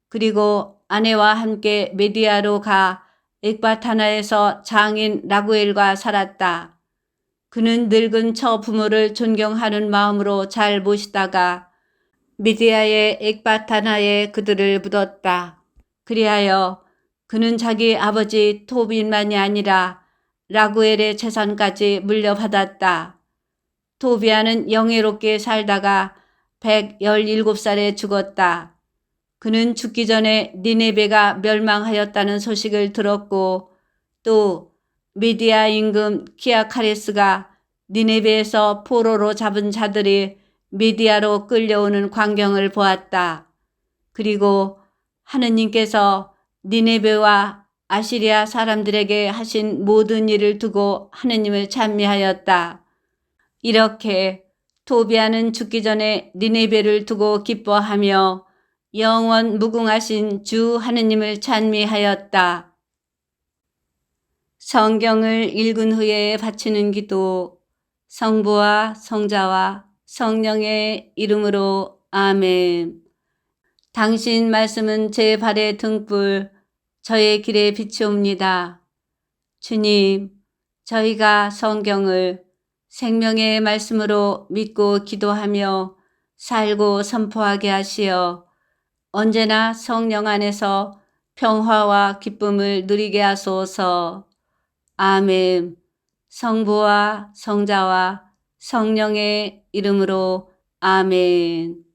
그리고 아내와 함께 메디아로 가 엑바타나에서 장인 라구엘과 살았다. 그는 늙은 처 부모를 존경하는 마음으로 잘 모시다가 미디아의 엑바타나에 그들을 묻었다. 그리하여 그는 자기 아버지 토비만이 아니라 라구엘의 재산까지 물려받았다. 토비아는 영예롭게 살다가 117살에 죽었다. 그는 죽기 전에 니네베가 멸망하였다는 소식을 들었고 또 미디아 임금 키아카레스가 니네베에서 포로로 잡은 자들이 미디아로 끌려오는 광경을 보았다. 그리고 하느님께서 니네베와 아시리아 사람들에게 하신 모든 일을 두고 하느님을 찬미하였다. 이렇게 토비아는 죽기 전에 니네베를 두고 기뻐하며 영원 무궁하신 주 하느님을 찬미하였다. 성경을 읽은 후에 바치는 기도. 성부와 성자와 성령의 이름으로 아멘. 당신 말씀은 제 발의 등불, 저의 길에 비추옵니다. 주님, 저희가 성경을 생명의 말씀으로 믿고 기도하며 살고 선포하게 하시어 언제나 성령 안에서 평화와 기쁨을 누리게 하소서. 아멘. 성부와 성자와 성령의 이름으로 아멘.